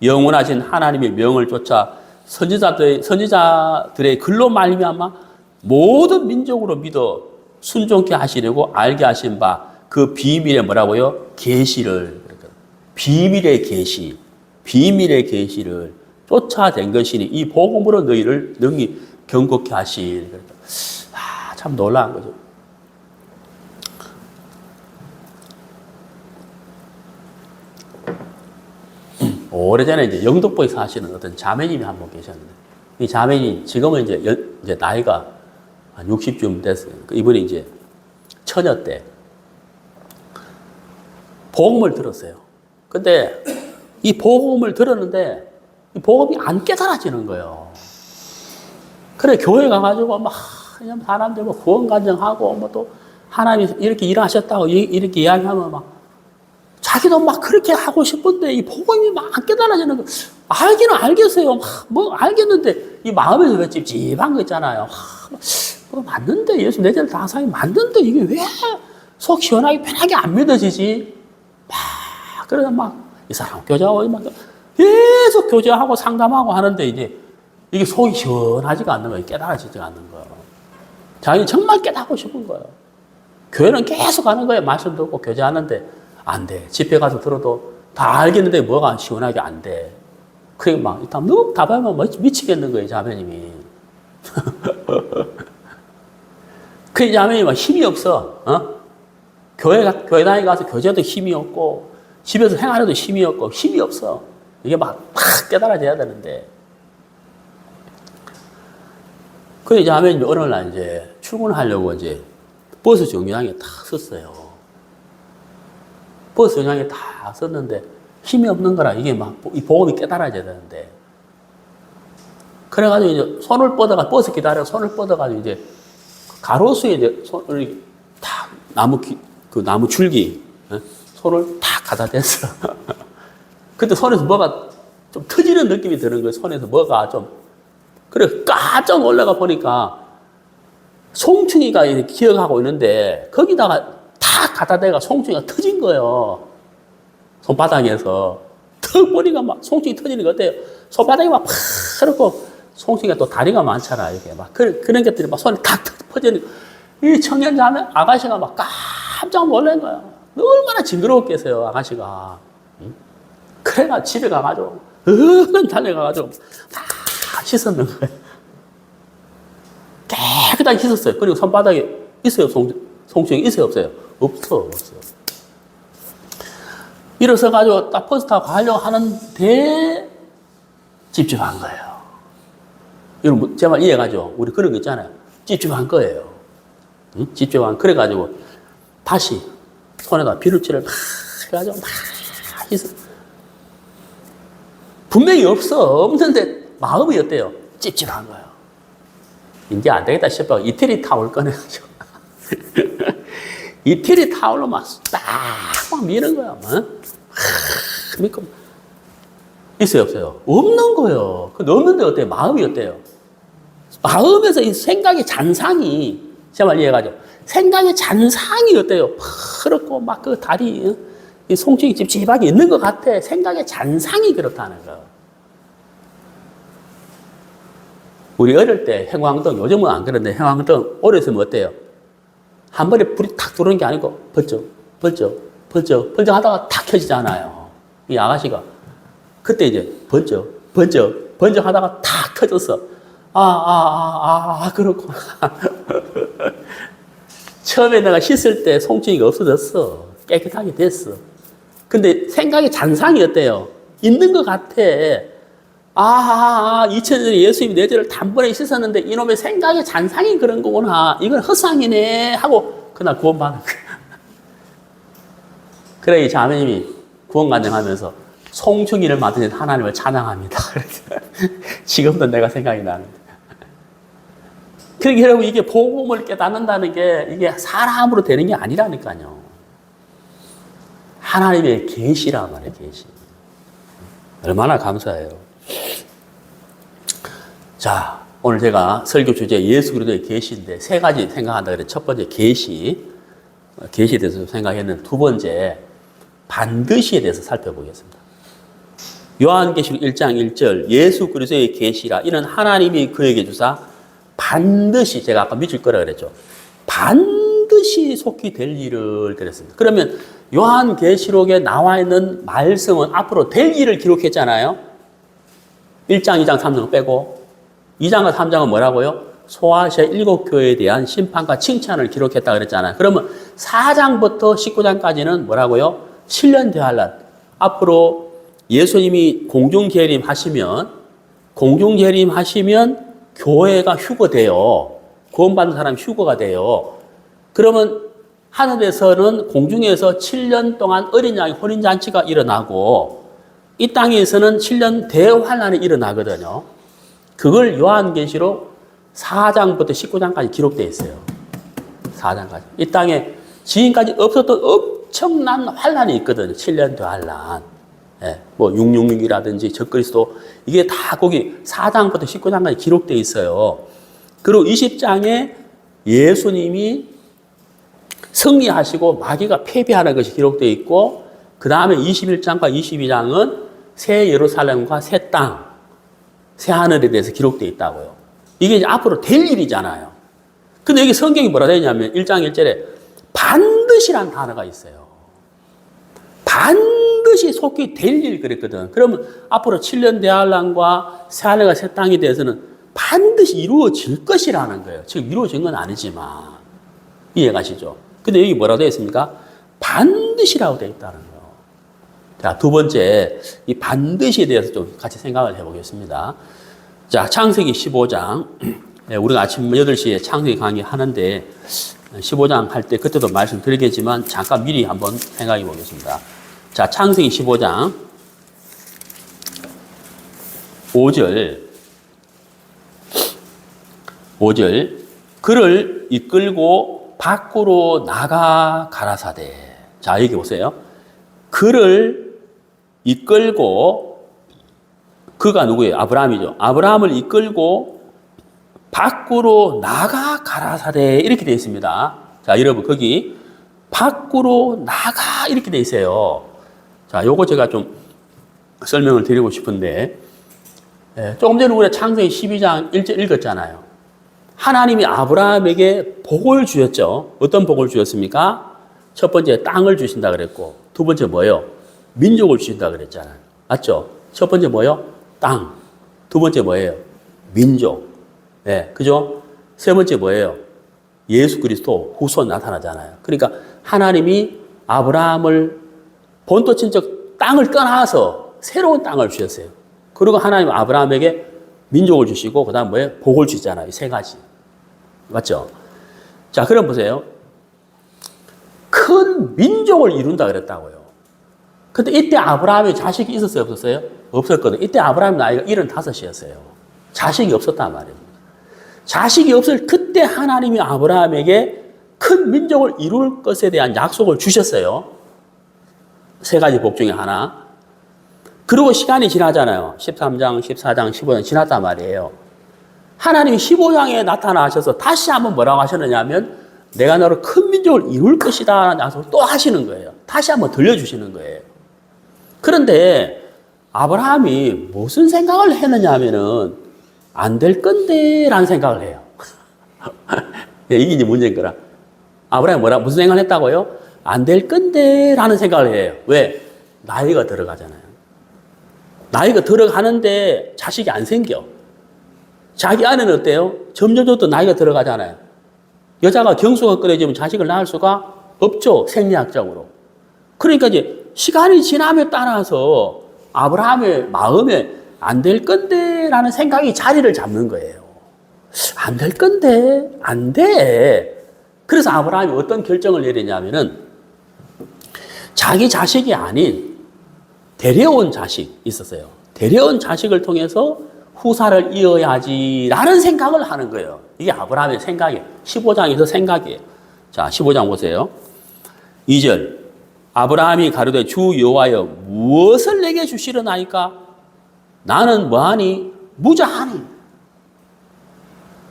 영원하신 하나님의 명을 쫓아 선지자들의 글로 말미암아 모든 민족으로 믿어 순종케 하시려고 알게 하신 바 그 비밀의 뭐라고요? 계시를, 비밀의 계시, 비밀의 계시를 쫓아낸 것이니 이 복음으로 너희를 능히 경고케 하시리. 참 놀라운 거죠. 오래전에 이제 영등포에 사시는 어떤 자매님이 한 분 계셨는데, 이 자매님, 지금은 이제 나이가 한 60쯤 됐어요. 이분이 이제 처녀 때 복음을 들었어요. 근데 이 복음을 들었는데 이 복음이 안 깨달아지는 거예요. 그래, 교회 가가지고 막 사람들 뭐 구원 간증하고 뭐 또 하나님이 이렇게 일하셨다고 이렇게 이야기하면 막 자기도 막 그렇게 하고 싶은데 이 복음이 막 안 깨달아지는 거. 알기는 알겠어요. 뭐 알겠는데 이 마음에서 왜 찝찝한 거 있잖아요. 뭐 맞는데 예수 내 죄를 다 사기 맞는데 이게 왜 속 시원하게 편하게 안 믿어지지? 막 그래서 막 이 사람 교제하고 막 계속 교제하고 상담하고 하는데 이제 이게 속이 시원하지가 않는 거예요. 깨달아지지가 않는 거예요. 자기는 정말 깨닫고 싶은 거예요. 교회는 계속 가는 거예요. 말씀 듣고 교제하는데 안 돼. 집회 가서 들어도 다 알겠는데 뭐가 시원하게 안 돼. 그게 막 일단 너무 답하면 미치겠는 거예요. 자매님이. 그 자매님이 막 힘이 없어. 교회 다니 가서 교제도 힘이 없고 집에서 생활해도 힘이 없고 힘이 없어. 이게 막 깨달아져야 되는데. 그 이제 하면 어느 날 이제 출근하려고 이제 버스 정류장에 딱 섰어요. 버스 정류장에 딱 섰는데 힘이 없는 거라 이게 막 이 복음이 깨달아져야 되는데. 그래가지고 이제 손을 뻗어가 버스 기다려 손을 뻗어가지고 이제 가로수에 이제 손을 탁 나무 줄기 손을 탁 갖다 댔어. 그때 손에서 뭐가 좀 터지는 느낌이 드는 거예요. 손에서 뭐가 좀. 그래, 깜짝 놀라가 보니까 송충이가 이렇게 기억하고 있는데 거기다가 탁 갖다 대가 송충이가 터진 거예요. 손바닥에서. 턱 보니까 막 송충이 터지는 거 어때요? 손바닥이 막 파랗고 송충이가 또 다리가 많잖아. 이게 막 그런 것들이 막 손에 탁 퍼지는 이 청년 자매 아가씨가 막 깜짝 놀란 거야. 얼마나 징그러웠겠어요, 아가씨가. 그래가 집에 가가지고 얼른 달려가가지고 다 씻었는 거예요. 깨끗하게 씻었어요. 그리고 손바닥에 있어요, 송충이 있어요, 없어요? 없어요. 일어서가지고 딱 버스 타고 가려고 하는데 찝찝한 거예요. 여러분, 제 말 이해가죠? 우리 그런 거 있잖아요. 찝찝한 거예요. 응? 찝찝한. 그래가지고 다시 손에다 비누칠을 막 해가지고 막 씻어. 분명히 없는데 마음이 어때요? 찝찝한 거예요. 이제 안 되겠다 싶어 이태리 타올 꺼내가지고 이태리 타올로 막 미는 거야. 그러니까 있어요, 없어요? 없는 거예요. 근데 없는데 어때요? 마음이 어때요? 마음에서 이 생각의 잔상이, 제 말 이해가죠? 생각의 잔상이 어때요? 퍼렇고 막 그 다리, 이 송충이 찝찝하게 있는 것 같아. 생각의 잔상이 그렇다는 거. 우리 어릴 때 형광등, 요즘은 안 그런데 형광등 오래 있으면 어때요? 한 번에 불이 탁 들어오는 게 아니고 번쩍 하다가 탁 켜지잖아요. 이 아가씨가 그때 이제 번쩍 하다가 탁 켜졌어. 그렇구나. 처음에 내가 씻을 때 송충이가 없어졌어. 깨끗하게 됐어. 근데 생각의 잔상이 어때요? 있는 것 같아. 2000년 전에 예수님이 내 죄를 단번에 씻었는데 이놈의 생각의 잔상이 그런 거구나. 이건 허상이네 하고 그날 구원받은 거야. 그래 이 자매님이 구원간증하면서 송충이를 만드신 하나님을 찬양합니다. 지금도 내가 생각이 나는데. 그러니까 여러분 이게 복음을 깨닫는다는 게 이게 사람으로 되는 게 아니라니까요. 하나님의 계시란 말이에요. 계시. 얼마나 감사해요. 자, 오늘 제가 설교 주제 예수 그리스도의 계시인데 세 가지 생각한다 그랬죠. 첫 번째 계시에 대해서 생각했는데 두 번째 반드시에 대해서 살펴보겠습니다. 요한계시록 1장 1절 예수 그리스도의 계시라 이는 하나님이 그에게 주사 반드시 제가 아까 믿을 거라 그랬죠. 반드시 속히 될 일을 그랬습니다. 그러면 요한계시록에 나와 있는 말씀은 앞으로 될 일을 기록했잖아요. 1장, 2장, 3장 빼고 2장과 3장은 뭐라고요? 소아시아 7교회에 대한 심판과 칭찬을 기록했다 그랬잖아요. 그러면 4장부터 19장까지는 뭐라고요? 7년 대환란. 앞으로 예수님이 공중재림하시면 교회가 휴거돼요. 구원받는 사람이 휴거가 돼요. 그러면 하늘에서는 공중에서 7년 동안 어린 양의 혼인잔치가 일어나고 이 땅에서는 7년 대환란이 일어나거든요. 그걸 요한계시록 4장부터 19장까지 기록되어 있어요. 4장까지. 이 땅에 지금까지 없었던 엄청난 환란이 있거든요. 7년 대환란. 예, 뭐 666이라든지 적그리스도 이게 다 거기 4장부터 19장까지 기록되어 있어요. 그리고 20장에 예수님이 승리하시고 마귀가 패배하는 것이 기록되어 있고 그 다음에 21장과 22장은 새 예루살렘과 새 땅, 새 하늘에 대해서 기록되어 있다고요. 이게 이제 앞으로 될 일이잖아요. 근데 여기 성경이 뭐라 되어 있냐면 1장 1절에 반드시란 단어가 있어요. 반드시 속히 될 일 그랬거든. 그러면 앞으로 7년 대환란과 새 하늘과 새 땅에 대해서는 반드시 이루어질 것이라는 거예요. 지금 이루어진 건 아니지만 이해가시죠? 근데 여기 뭐라고 되어 있습니까? 반드시라고 되어 있다는 거예요. 자, 두 번째 이 반드시에 대해서 좀 같이 생각을 해보겠습니다. 자, 창세기 15장 우리가 아침 8시에 창세기 강의 하는데 15장 할 때 그때도 말씀드리겠지만 잠깐 미리 한번 생각해 보겠습니다. 자, 창세기 15장 5절 그를 이끌고 밖으로 나가 가라사대. 자, 여기 보세요. 그를 이끌고 그가 누구예요? 아브라함이죠. 아브라함을 이끌고 밖으로 나가 가라사대 이렇게 되어 있습니다. 자, 여러분 거기 밖으로 나가 이렇게 되어 있어요. 자, 요거 제가 좀 설명을 드리고 싶은데 조금 전에 우리가 창세기 12장 1절 읽었잖아요. 하나님이 아브라함에게 복을 주셨죠. 어떤 복을 주셨습니까? 첫 번째 땅을 주신다 그랬고 두 번째 뭐예요? 민족을 주신다 그랬잖아요. 맞죠? 첫 번째 뭐예요? 땅. 두 번째 뭐예요? 민족. 네, 그죠? 세 번째 뭐예요? 예수 그리스도 후손 나타나잖아요. 그러니까 하나님이 아브라함을 본토 친척 땅을 떠나서 새로운 땅을 주셨어요. 그리고 하나님 아브라함에게 민족을 주시고 그다음 뭐예요? 복을 주잖아요. 세 가지. 맞죠? 자, 그럼 보세요. 큰 민족을 이룬다 그랬다고요. 근데 이때 아브라함이 자식이 있었어요? 없었어요? 없었거든요. 이때 아브라함 나이가 75이었어요. 자식이 없었단 말이에요. 자식이 없을 그때 하나님이 아브라함에게 큰 민족을 이룰 것에 대한 약속을 주셨어요. 세 가지 복 중에 하나. 그리고 시간이 지나잖아요. 13장, 14장, 15장 지났단 말이에요. 하나님이 15장에 나타나셔서 다시 한번 뭐라고 하셨느냐 하면 내가 너를 큰 민족을 이룰 것이다 라는 약속을 또 하시는 거예요. 다시 한번 들려주시는 거예요. 그런데 아브라함이 무슨 생각을 했느냐 하면은 안 될 건데 라는 생각을 해요. 이게 이제 문제인 거라. 아브라함이 무슨 생각을 했다고요? 안 될 건데 라는 생각을 해요. 왜? 나이가 들어가잖아요. 나이가 들어가는데 자식이 안 생겨. 자기 아내는 어때요? 점점 더 나이가 들어가잖아요. 여자가 경수가 끓여지면 자식을 낳을 수가 없죠. 생리학적으로. 그러니까 이제 시간이 지남에 따라서 아브라함의 마음에 안 될 건데 라는 생각이 자리를 잡는 거예요. 안 될 건데, 안 돼. 그래서 아브라함이 어떤 결정을 내리냐면은 자기 자식이 아닌 데려온 자식 있었어요. 데려온 자식을 통해서 후사를 이어야지라는 생각을 하는 거예요. 이게 아브라함의 생각이에요. 15장에서 생각이에요. 자, 15장 보세요. 2절. 아브라함이 가로되 주 여호와여 무엇을 내게 주시려나이까? 나는 뭐하니? 무자하니.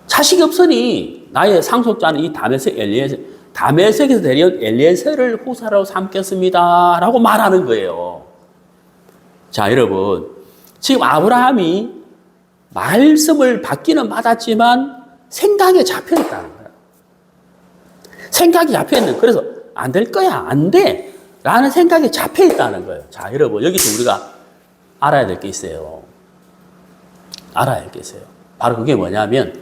자식이 없으니 나의 상속자는 이 다메섹에서 데려온 엘리에셀을 후사로 삼겠습니다. 라고 말하는 거예요. 자, 여러분. 지금 아브라함이 말씀을 받기는 받았지만 생각에 잡혀 있다는 거예요. 생각이 잡혀 있는. 그래서 안 될 거야. 안 돼. 라는 생각이 잡혀 있다는 거예요. 자, 여러분. 여기서 우리가 알아야 될 게 있어요. 알아야 할 게 있어요. 바로 그게 뭐냐면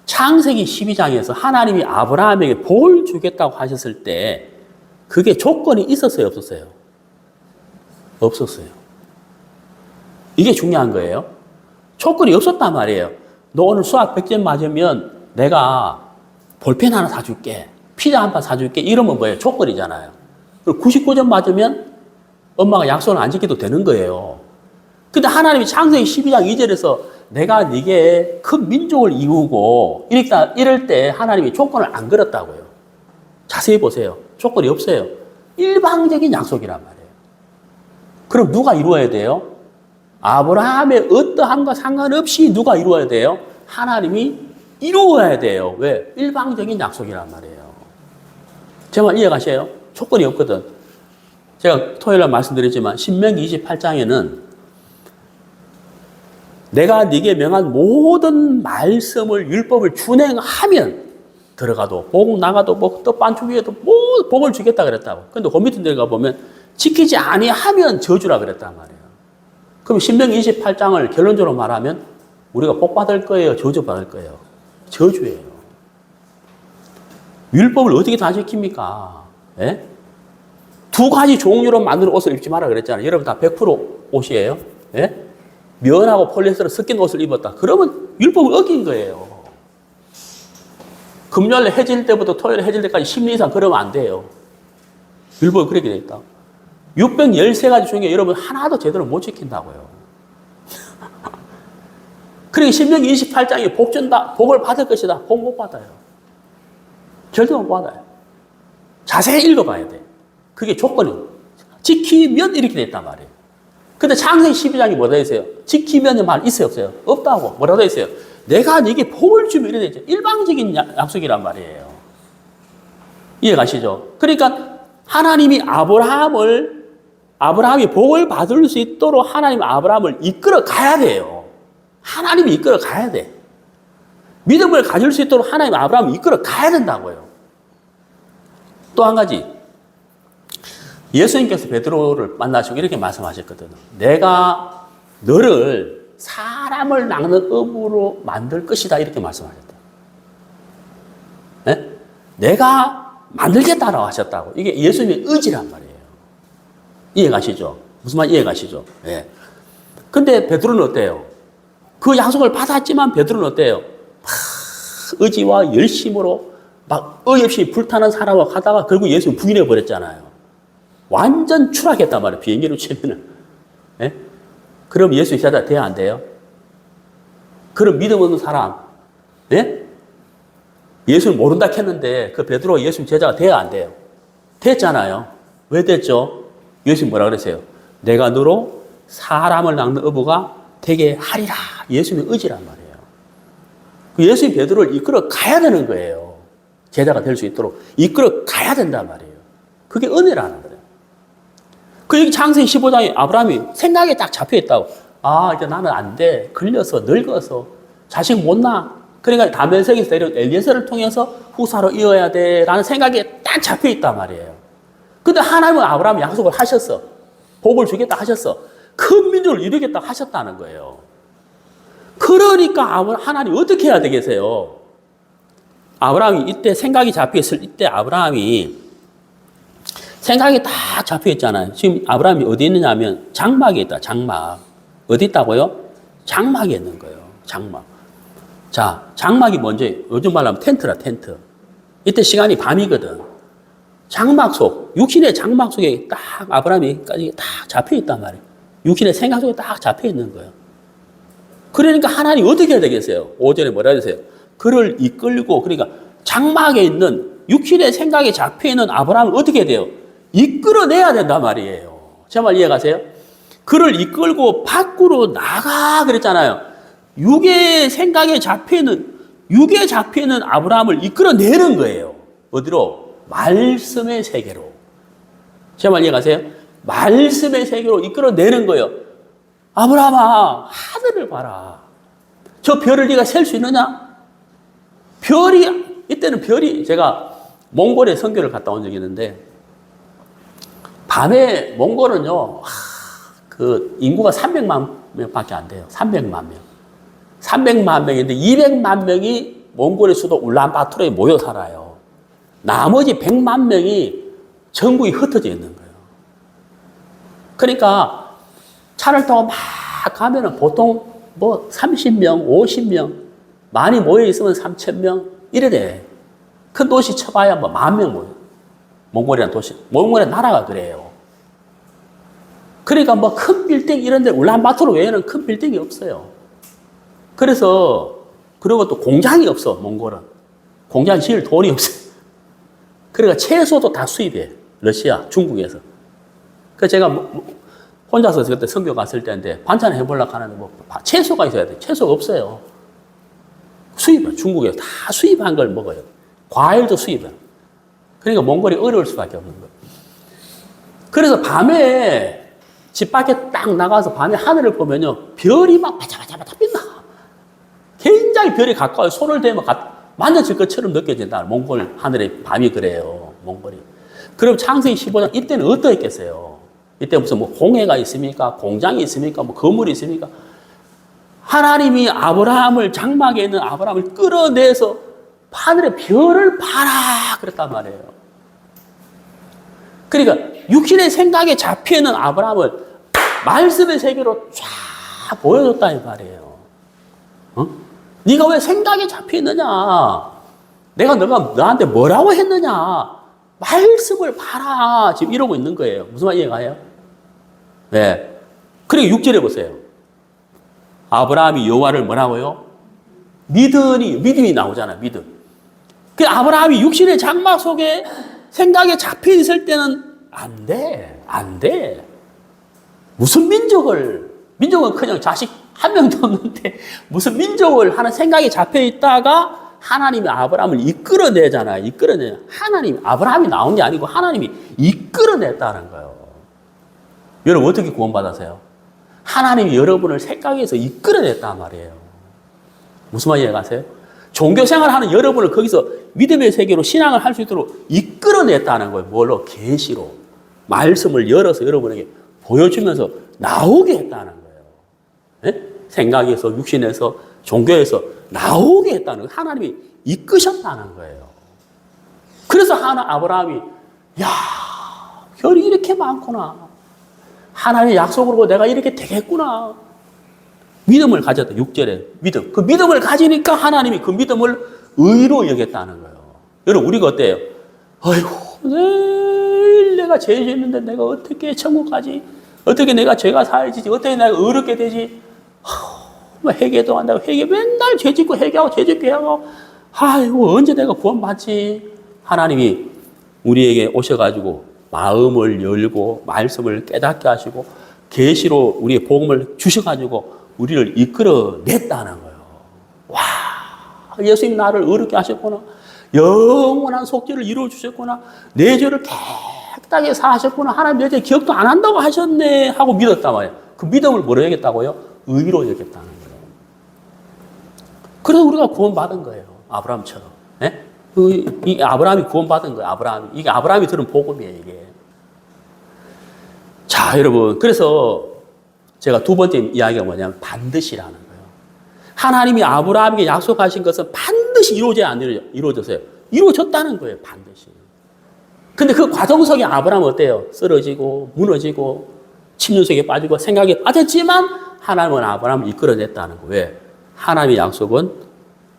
창세기 12장에서 하나님이 아브라함에게 복을 주겠다고 하셨을 때 그게 조건이 있었어요? 없었어요? 없었어요. 이게 중요한 거예요. 조건이 없었단 말이에요. 너 오늘 수학 100점 맞으면 내가 볼펜 하나 사줄게. 피자 한 판 사줄게. 이러면 뭐예요? 조건이잖아요. 99점 맞으면 엄마가 약속을 안 지켜도 되는 거예요. 근데 하나님이 창세기 12장 2절에서 내가 네게 큰 민족을 이루고 이럴 때 하나님이 조건을 안 걸었다고요. 자세히 보세요. 조건이 없어요. 일방적인 약속이란 말이에요. 그럼 누가 이루어야 돼요? 아브라함의 어떠함과 상관없이 누가 이루어야 돼요? 하나님이 이루어야 돼요. 왜? 일방적인 약속이란 말이에요. 제 말 이해가세요? 조건이 없거든. 제가 토요일날 말씀드렸지만 신명기 28장에는 내가 네게 명한 모든 말씀을 율법을 준행하면 들어가도 복 나가도 복 떡반 위에도 복을 주겠다 그랬다고. 근데 그 밑에 내려가 보면 지키지 아니하면 저주라 그랬단 말이에요. 그럼 신명기 28장을 결론적으로 말하면 우리가 복 받을 거예요, 저주 받을 거예요? 저주예요. 율법을 어떻게 다 지킵니까? 예? 두 가지 종류로 만든 옷을 입지 마라 그랬잖아요. 여러분 다 100% 옷이에요. 예? 면하고 폴리에스터로 섞인 옷을 입었다. 그러면 율법을 어긴 거예요. 금요일 해질 때부터 토요일 해질 때까지 10년 이상 그러면 안 돼요. 율법이 그렇게 돼 있다. 613가지 중에 여러분 하나도 제대로 못 지킨다고요. 그러니까 신명기 28장에 복 준다, 복을 받을 것이다. 복 못 받아요. 절대 못 받아요. 자세히 읽어봐야 돼. 그게 조건이 지키면 이렇게 됐단 말이에요. 근데 창세기 12장이 뭐라 돼 있어요? 지키면의 말 있어요, 없어요? 없다고. 뭐라고 돼 있어요? 내가 네게 복을 주면 이래 되죠. 일방적인 약속이란 말이에요. 이해가시죠? 그러니까 하나님이 아브라함이 복을 받을 수 있도록 하나님이 아브라함을 이끌어 가야 돼요. 하나님이 이끌어 가야 돼. 믿음을 가질 수 있도록 하나님이 아브라함을 이끌어 가야 된다고요. 또 한 가지. 예수님께서 베드로를 만나시고 이렇게 말씀하셨거든요. 내가 너를 사람을 낚는 어부로 만들 것이다. 이렇게 말씀하셨다. 네? 내가 만들겠다라고 하셨다고. 이게 예수님의 의지란 말이에요. 이해가시죠? 무슨 말 이해가시죠? 예. 근데 베드로는 어때요? 그 약속을 받았지만 베드로는 어때요? 의지와 열심으로 막 어이없이 불타는 사람과 가다가 결국 예수님 부인해 버렸잖아요. 완전 추락했단 말이에요. 비행기로 치면은. 예? 그럼 예수 이사자 돼야 안 돼요? 그럼 믿음 없는 사람, 예? 예수를 모른다 했는데 그 베드로가 예수 제자가 돼야 안 돼요? 됐잖아요. 왜 됐죠? 예수님 뭐라 그랬어요? 내가 너로 사람을 낚는 어부가 되게 하리라. 예수님의 의지란 말이에요. 예수님 베드로를 이끌어 가야 되는 거예요. 제자가 될 수 있도록 이끌어 가야 된단 말이에요. 그게 은혜라는 거예요. 그 여기 창세기 15장에 아브라함이 생각에 딱 잡혀 있다고. 아, 이제 나는 안 돼. 걸려서 늙어서 자식 못 낳아. 그러니까 다메섹에서 내려온 엘리에셀을 통해서 후사로 이어야 돼. 라는 생각에 딱 잡혀 있단 말이에요. 근데 하나님은 아브라함 약속을 하셨어. 복을 주겠다 하셨어. 큰 민족을 이루겠다 하셨다는 거예요. 그러니까 하나님 어떻게 해야 되겠어요? 아브라함이 이때 생각이 잡혀 있을 이때 아브라함이 생각이 딱 잡혀 있잖아요. 지금 아브라함이 어디 있느냐 하면 장막에 있다. 장막. 어디 있다고요? 장막에 있는 거예요. 장막. 자, 장막이 뭔지 요즘 말로 하면 텐트라, 텐트. 이때 시간이 밤이거든. 장막 속, 육신의 장막 속에 딱 아브라함이 딱 잡혀 있단 말이에요. 육신의 생각 속에 딱 잡혀 있는 거예요. 그러니까 하나님 어떻게 해야 되겠어요? 5절에 뭐라 해주세요? 그를 이끌고, 그러니까 장막에 있는 육신의 생각에 잡혀 있는 아브라함을 어떻게 해야 돼요? 이끌어내야 된단 말이에요. 제 말 이해가세요? 그를 이끌고 밖으로 나가 그랬잖아요. 육의 생각에 잡혀있는 아브라함을 이끌어내는 거예요. 어디로? 말씀의 세계로. 제 말 이해가세요? 말씀의 세계로 이끌어내는 거예요. 아브라함아, 하늘을 봐라. 저 별을 네가 셀 수 있느냐? 이때는 별이, 제가 몽골에 선교를 갔다 온 적이 있는데, 밤에 몽골은요, 그 인구가 300만 명밖에 안 돼요. 300만 명. 300만 명인데 200만 명이 몽골의 수도 울란바토르에 모여 살아요. 나머지 100만 명이 전국에 흩어져 있는 거예요. 그러니까 차를 타고 막 가면은 보통 뭐 30명, 50명, 많이 모여 있으면 3,000명 이래 돼. 큰 도시 쳐봐야 뭐 10,000명 모여. 몽골이라는 도시, 몽골의 나라가 그래요. 그러니까 뭐 큰 빌딩 이런 데 울란바토르 외에는 큰 빌딩이 없어요. 그래서 그리고 또 공장이 없어. 몽골은 공장 지을 돈이 없어요. 그러니까 채소도 다 수입해. 러시아, 중국에서. 그래서 제가 혼자서 그때 선교 갔을 때인데 반찬 해보려고 하는데 뭐 채소가 있어야 돼. 채소가 없어요. 수입해. 중국에서 다 수입한 걸 먹어요. 과일도 수입해. 그러니까 몽골이 어려울 수밖에 없는 거예요. 그래서 밤에 집 밖에 딱 나가서 밤에 하늘을 보면요. 별이 막 바자바자바자 빛나. 굉장히 별이 가까워요. 손을 대면 만져질 것처럼 느껴진다. 몽골 하늘의 밤이 그래요. 몽골이. 그럼 창세기 15장 이때는 어떠했겠어요? 이때 무슨 뭐 공해가 있습니까? 공장이 있습니까? 뭐 건물이 있습니까? 하나님이 아브라함을 장막에 있는 아브라함을 끌어내서 하늘의 별을 봐라 그랬단 말이에요. 그러니까 육신의 생각에 잡혀있는 아브라함을 말씀의 세계로 쫙 보여줬다 이 말이에요. 어? 네가 왜 생각에 잡혀있느냐? 내가 너한테 뭐라고 했느냐? 말씀을 봐라. 지금 이러고 있는 거예요. 무슨 말 이해가요? 네. 그리고 6절에 보세요. 아브라함이 여호와를 뭐라고요? 믿음이 나오잖아요. 믿음. 그 아브라함이 육신의 장막 속에 생각에 잡혀 있을 때는 안 돼. 안 돼. 무슨 민족은 그냥 자식 한 명도 없는데 무슨 민족을 하는 생각에 잡혀 있다가 하나님이 아브라함을 이끌어내잖아요. 하나님, 아브라함이 나온 게 아니고 하나님이 이끌어냈다는 거예요. 여러분 어떻게 구원받았어요? 하나님이 여러분을 생각에서 이끌어냈단 말이에요. 무슨 말 이해가세요? 종교생활하는 여러분을 거기서 믿음의 세계로 신앙을 할 수 있도록 이끌어냈다는 거예요. 뭘로? 계시로. 말씀을 열어서 여러분에게 보여주면서 나오게 했다는 거예요. 네? 생각에서, 육신에서, 종교에서 나오게 했다는 거예요. 하나님이 이끄셨다는 거예요. 그래서 아브라함이 야, 별이 이렇게 많구나. 하나님의 약속으로 내가 이렇게 되겠구나. 믿음을 가졌다. 6절에 믿음. 그 믿음을 가지니까 하나님이 그 믿음을 의로 여겼다는 거예요. 여러분 우리가 어때요? 아이고 내일 내가 죄 짓는데 내가 어떻게 천국 가지? 어떻게 내가 죄가 사해지지? 어떻게 내가 의롭게 되지? 뭐 회개도 한다고 맨날 죄 짓고 회개하고 죄 짓고 하고 아이고 언제 내가 구원받지? 하나님이 우리에게 오셔가지고 마음을 열고 말씀을 깨닫게 하시고 계시로 우리의 복음을 주셔가지고 우리를 이끌어냈다는 거예요. 와, 예수님 나를 의롭게 하셨구나. 영원한 속죄를 이루어 주셨구나. 내 죄를 깨끗하게 사하셨구나. 하나님 내 죄 기억도 안 한다고 하셨네 하고 믿었단 말이에요. 그 믿음을 뭐로 여겼다고요? 의로 여겼다는 거예요. 그래서 우리가 구원받은 거예요. 아브라함처럼. 네? 이 아브라함이 구원받은 거예요. 이게 아브라함이 들은 복음이에요, 이게. 자, 여러분. 그래서 제가 두 번째 이야기가 뭐냐면 반드시라는 거예요. 하나님이 아브라함에게 약속하신 것은 반드시 이루어져야 안 이루어졌어요. 이루어졌다는 거예요, 반드시. 근데 그 과정 속에 아브라함은 어때요? 쓰러지고, 무너지고, 침륜 속에 빠지고, 생각에 빠졌지만, 하나님은 아브라함을 이끌어냈다는 거예요. 왜? 하나님의 약속은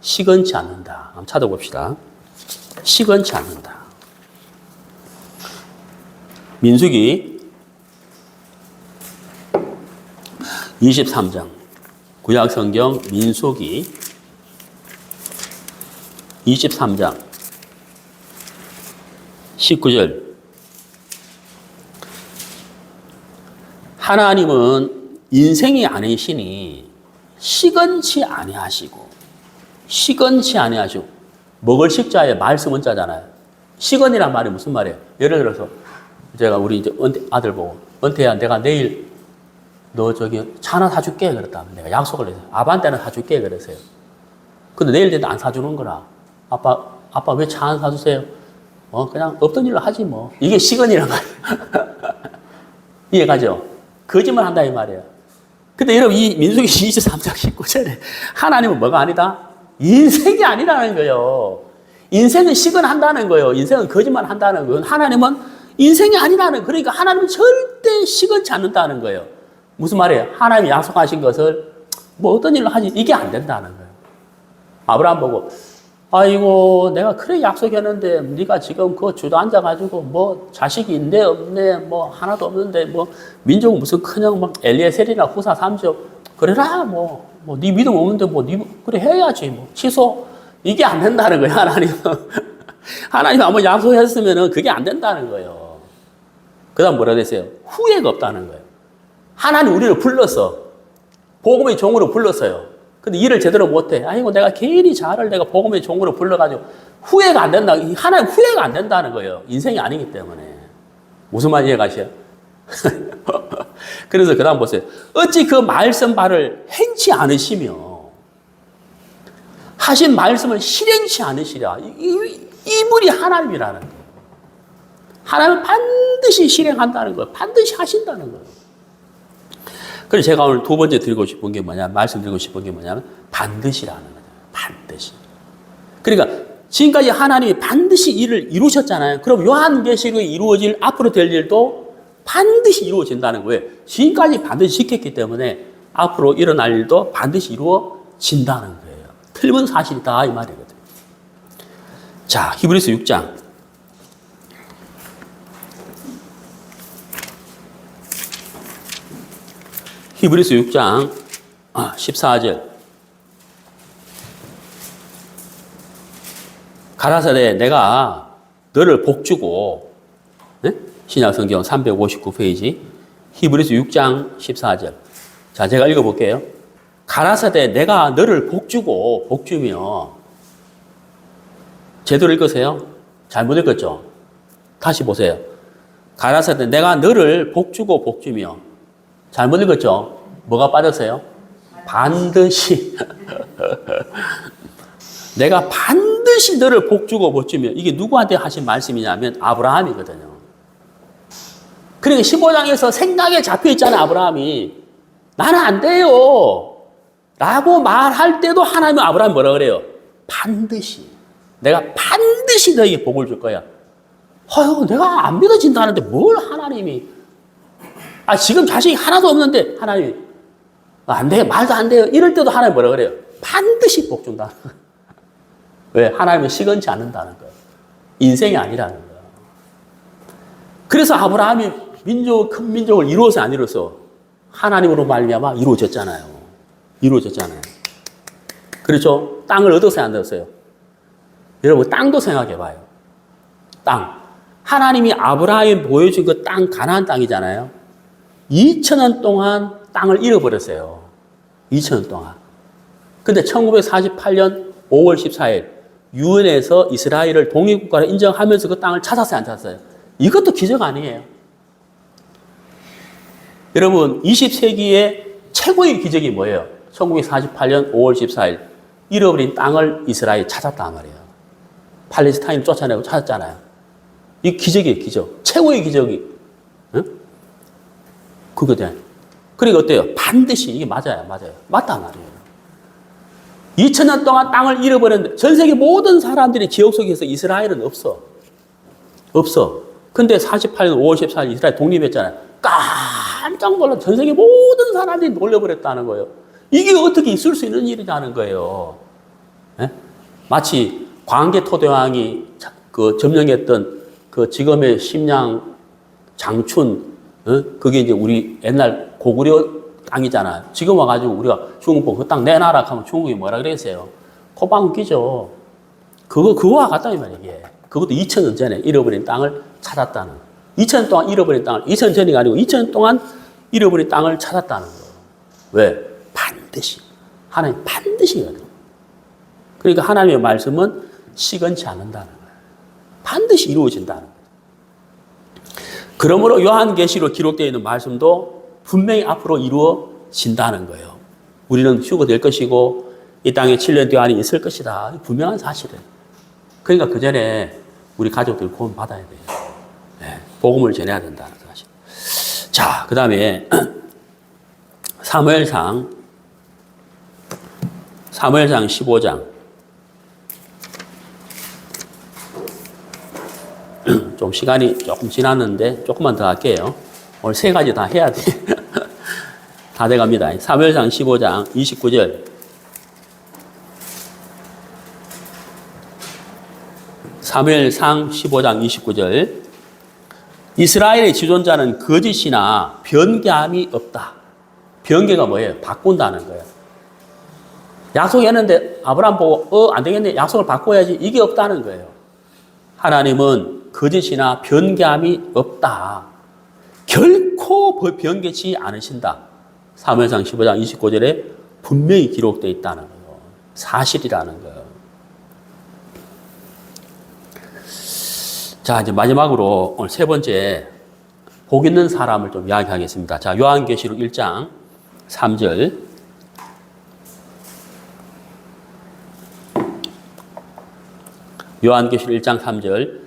시건치 않는다. 한번 찾아봅시다. 시건치 않는다. 민수기 23장. 구약성경 민수기 23장 19절. 하나님은 인생이 아니시니 시건치 아니하시고 먹을 식자에 말씀 원자잖아요. 시건이란 말이 무슨 말이에요? 예를 들어서 제가 우리 이제 아들 보고 은퇴야 내가 내일 너 저기 차 하나 사줄게 그랬다. 내가 약속을 했어요. 아반떼는 사줄게 그랬어요. 근데 내일 되는데 안 사주는 거라. 아빠 왜 차 안 사주세요? 그냥 없던 일로 하지 뭐. 이게 시건이란 말이에요. 이해가죠? 거짓말 한다 이 말이에요. 근데 여러분 이 민수기 23장 19절에 하나님은 뭐가 아니다? 인생이 아니라는 거예요. 인생은 시건한다는 거예요. 인생은 거짓말 한다는 거예요. 하나님은 인생이 아니라는 거예요. 그러니까 하나님은 절대 시건치 않는다는 거예요. 무슨 말이에요? 하나님이 약속하신 것을 뭐 어떤 일로 하지 이게 안 된다는 거예요. 아브라함 보고 아이고 내가 그래 약속했는데 네가 지금 그 주저앉아가지고 뭐 자식이 있네 없네 뭐 하나도 없는데 뭐 민족은 무슨 큰형 막 엘리에셀이나 후사 3족 그래라 뭐 네 믿음 없는데 뭐 네 그래 해야지 뭐 취소 이게 안 된다는 거예요. 하나님 아무 약속했으면은 그게 안 된다는 거예요. 그다음 뭐라 그랬어요? 후회가 없다는 거예요. 하나님 우리를 불렀어. 복음의 종으로 불렀어요. 근데 일을 제대로 못해. 아이고 내가 괜히 자를 내가 복음의 종으로 불러가지고 후회가 안 된다. 하나님 후회가 안 된다는 거예요. 인생이 아니기 때문에. 무슨 말 이해가시요? 그래서 그 다음 보세요. 어찌 그 말씀 바를 행치 않으시며 하신 말씀을 실행치 않으시랴. 이분이 하나님이라는 거예요. 하나님은 반드시 실행한다는 거예요. 반드시 하신다는 거예요. 그래서 제가 오늘 두 번째 드리고 싶은 게 뭐냐, 말씀드리고 싶은 게 뭐냐면 반드시라는 거예요. 반드시. 그러니까 지금까지 하나님이 반드시 일을 이루셨잖아요. 그럼 요한계시록에 이루어질 앞으로 될 일도 반드시 이루어진다는 거예요. 지금까지 반드시 지켰기 때문에 앞으로 일어날 일도 반드시 이루어진다는 거예요. 틀린 사실이다 이 말이거든요. 자, 히브리서 6장. 히브리서 6장 14절. 가라사대 내가 너를 복주고, 네? 신약성경 359페이지 히브리서 6장 14절. 자, 제가 읽어볼게요. 가라사대 내가 너를 복주고 복주며, 제대로 읽으세요. 잘못 읽었죠? 다시 보세요. 가라사대 내가 너를 복주고 복주며, 잘못 읽었죠? 뭐가 빠졌어요? 반드시. 내가 반드시 너를 복주고 복주며. 이게 누구한테 하신 말씀이냐면 아브라함이거든요. 그러니까 15장에서 생각에 잡혀 있잖아요. 아브라함이. 나는 안 돼요 라고 말할 때도 하나님은 아브라함이 뭐라 그래요? 반드시. 내가 반드시 너에게 복을 줄 거야. 내가 안 믿어진다는데 뭘 하나님이. 지금 자식이 하나도 없는데 하나님이 안 돼요. 말도 안 돼요. 이럴 때도 하나님이 뭐라 그래요? 반드시 복 준다. 왜? 하나님은 시건치 않는다는 거예요. 인생이 아니라는 거예요. 그래서 아브라함이 큰 민족을 이루어서 안 이루어서 하나님으로 말미암아 이루어졌잖아요. 그렇죠? 땅을 얻었어요, 안 얻었어요? 여러분 땅도 생각해봐요. 땅. 하나님이 아브라함이 보여준 그 땅, 가나안 땅이잖아요. 2000년 동안 땅을 잃어버렸어요. 2000년 동안. 근데 1948년 5월 14일 유엔에서 이스라엘을 독립국가로 인정하면서 그 땅을 찾았어요, 안 찾았어요? 이것도 기적 아니에요. 여러분, 20세기의 최고의 기적이 뭐예요? 1948년 5월 14일 잃어버린 땅을 이스라엘이 찾았단 말이에요. 팔레스타인 쫓아내고 찾았잖아요. 이 기적이에요, 기적. 최고의 기적이. 응? 그거죠. 그러니까 어때요? 반드시 이게 맞아요, 맞아요. 맞단 말이에요. 2000년 동안 땅을 잃어버렸는데 전 세계 모든 사람들이 기억 속에서 이스라엘은 없어. 없어. 근데 48년 5월 14일 이스라엘 독립했잖아요. 깜짝 놀라 전 세계 모든 사람들이 놀려버렸다는 거예요. 이게 어떻게 있을 수 있는 일이라는 거예요. 네? 마치 광개토대왕이 그 점령했던 그 지금의 심양 장춘, 그게 이제 우리 옛날 고구려 땅이잖아요. 지금 와가지고 우리가 중국 보고 그 땅 내놔라 하면 중국이 뭐라 그랬어요? 코방 웃기죠. 그거와 같다, 이 말이에요, 이게. 그것도 2000년 전에 잃어버린 땅을 찾았다는 거예요. 2000년 동안 잃어버린 땅을, 2000년 전이 아니고 2000년 동안 잃어버린 땅을 찾았다는 거예요. 왜? 반드시. 하나님 반드시거든요. 그러니까 하나님의 말씀은 시건치 않는다는 거예요. 반드시 이루어진다는 거예요. 그러므로 요한계시로 기록되어 있는 말씀도 분명히 앞으로 이루어진다는 거예요. 우리는 휴거될 것이고 이 땅에 7년 뒤 안에 있을 것이다. 분명한 사실이에요. 그러니까 그 전에 우리 가족들 구원 받아야 돼요. 네, 복음을 전해야 된다는 사실. 자, 그 다음에 사무엘상 15장. 좀 시간이 조금 지났는데 조금만 더 할게요. 오늘 세 가지 다 해야 돼. 다 돼갑니다. 사무엘상 15장 29절. 사무엘상 15장 29절. 이스라엘의 지존자는 거짓이나 변개함이 없다. 변개가 뭐예요? 바꾼다는 거예요. 약속했는데 아브라함 보고 안 되겠네. 약속을 바꿔야지. 이게 없다는 거예요. 하나님은 거짓이나 변개함이 없다. 결코 변개치 않으신다. 사무엘상 15장 29절에 분명히 기록되어 있다는 거예요. 사실이라는 거예요. 자, 이제 마지막으로 오늘 세 번째 복 있는 사람을 좀 이야기하겠습니다. 자, 요한계시록 1장 3절. 요한계시록 1장 3절.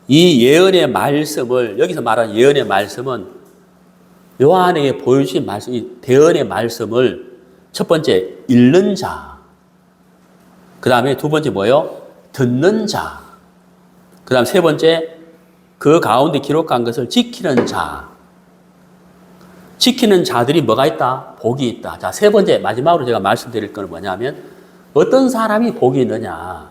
이 예언의 말씀을, 여기서 말하는 예언의 말씀은 요한에게 보여주신 말씀, 이 대언의 말씀을 첫 번째 읽는 자, 그 다음에 두 번째 뭐예요? 듣는 자, 그 다음 세 번째 그 가운데 기록한 것을 지키는 자. 지키는 자들이 뭐가 있다? 복이 있다. 자, 세 번째 마지막으로 제가 말씀드릴 건 뭐냐면 어떤 사람이 복이 있느냐.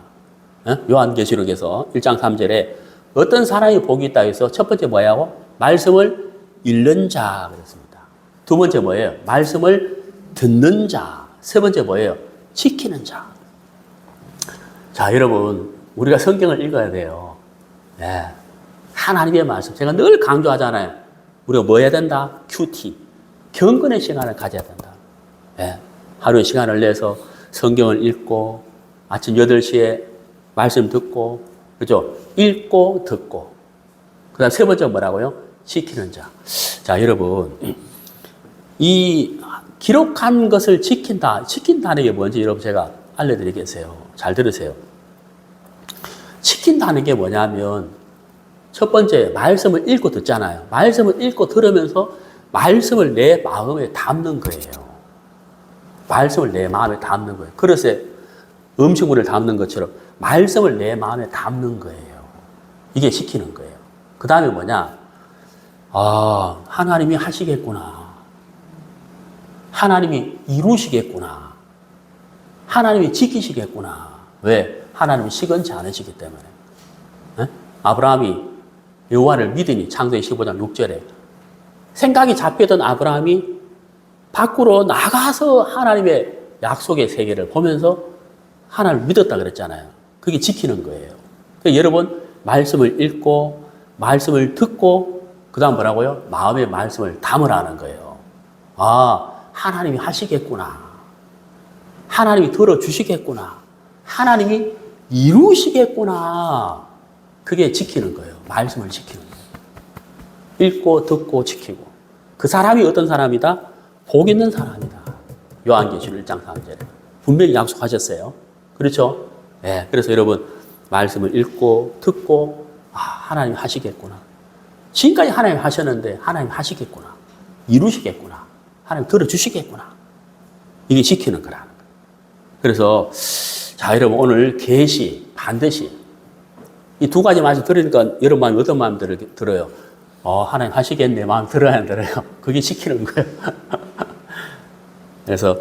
요한계시록에서 1장 3절에 어떤 사람이 복이 있다 해서 첫 번째 뭐냐고? 말씀을 읽는 자 그랬습니다. 두 번째 뭐예요? 말씀을 듣는 자. 세 번째 뭐예요? 지키는 자. 자, 여러분, 우리가 성경을 읽어야 돼요. 네. 하나님의 말씀. 제가 늘 강조하잖아요. 우리가 뭐 해야 된다? 큐티. 경건의 시간을 가져야 된다. 네. 하루에 시간을 내서 성경을 읽고 아침 8시에 말씀 듣고, 그죠? 읽고 듣고. 그 다음 세 번째 뭐라고요? 지키는 자. 자, 여러분. 이 기록한 것을 지킨다. 지킨다는 게 뭔지 여러분 제가 알려드리겠어요. 잘 들으세요. 지킨다는 게 뭐냐면 첫 번째 말씀을 읽고 듣잖아요. 말씀을 읽고 들으면서 말씀을 내 마음에 담는 거예요. 말씀을 내 마음에 담는 거예요. 그릇에 음식물을 담는 것처럼 말씀을 내 마음에 담는 거예요. 이게 지키는 거예요. 그 다음에 뭐냐? 아, 하나님이 하시겠구나. 하나님이 이루시겠구나. 하나님이 지키시겠구나. 왜? 하나님이 시건치 않으시기 때문에. 에? 아브라함이 여호와를 믿으니 창세기 15장 6절에 생각이 잡히던 아브라함이 밖으로 나가서 하나님의 약속의 세계를 보면서 하나님을 믿었다 그랬잖아요. 그게 지키는 거예요. 그러니까 여러분 말씀을 읽고 말씀을 듣고 그 다음 뭐라고요? 마음의 말씀을 담으라는 거예요. 아, 하나님이 하시겠구나. 하나님이 들어주시겠구나. 하나님이 이루시겠구나. 그게 지키는 거예요. 말씀을 지키는 거예요. 읽고 듣고 지키고. 그 사람이 어떤 사람이다? 복 있는 사람이다. 요한계시록 1장 3절에 분명히 약속하셨어요. 그렇죠? 네, 그래서 여러분 말씀을 읽고 듣고 하나님 하시겠구나. 지금까지 하나님 하셨는데 하나님 하시겠구나. 이루시겠구나. 하나님 들어주시겠구나. 이게 지키는 거라는 거예요. 그래서 자 여러분 오늘 계시 반드시 이 두 가지 말씀 들으니까 여러분 마음이 어떤 마음 들어요? 하나님 하시겠네 마음 들어야 안 들어요? 그게 지키는 거예요. 그래서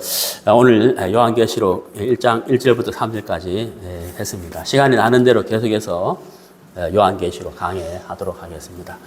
오늘 요한계시록 1장 1절부터 3절까지 했습니다. 시간이 나는 대로 계속해서 요한계시록 강해하도록 하겠습니다.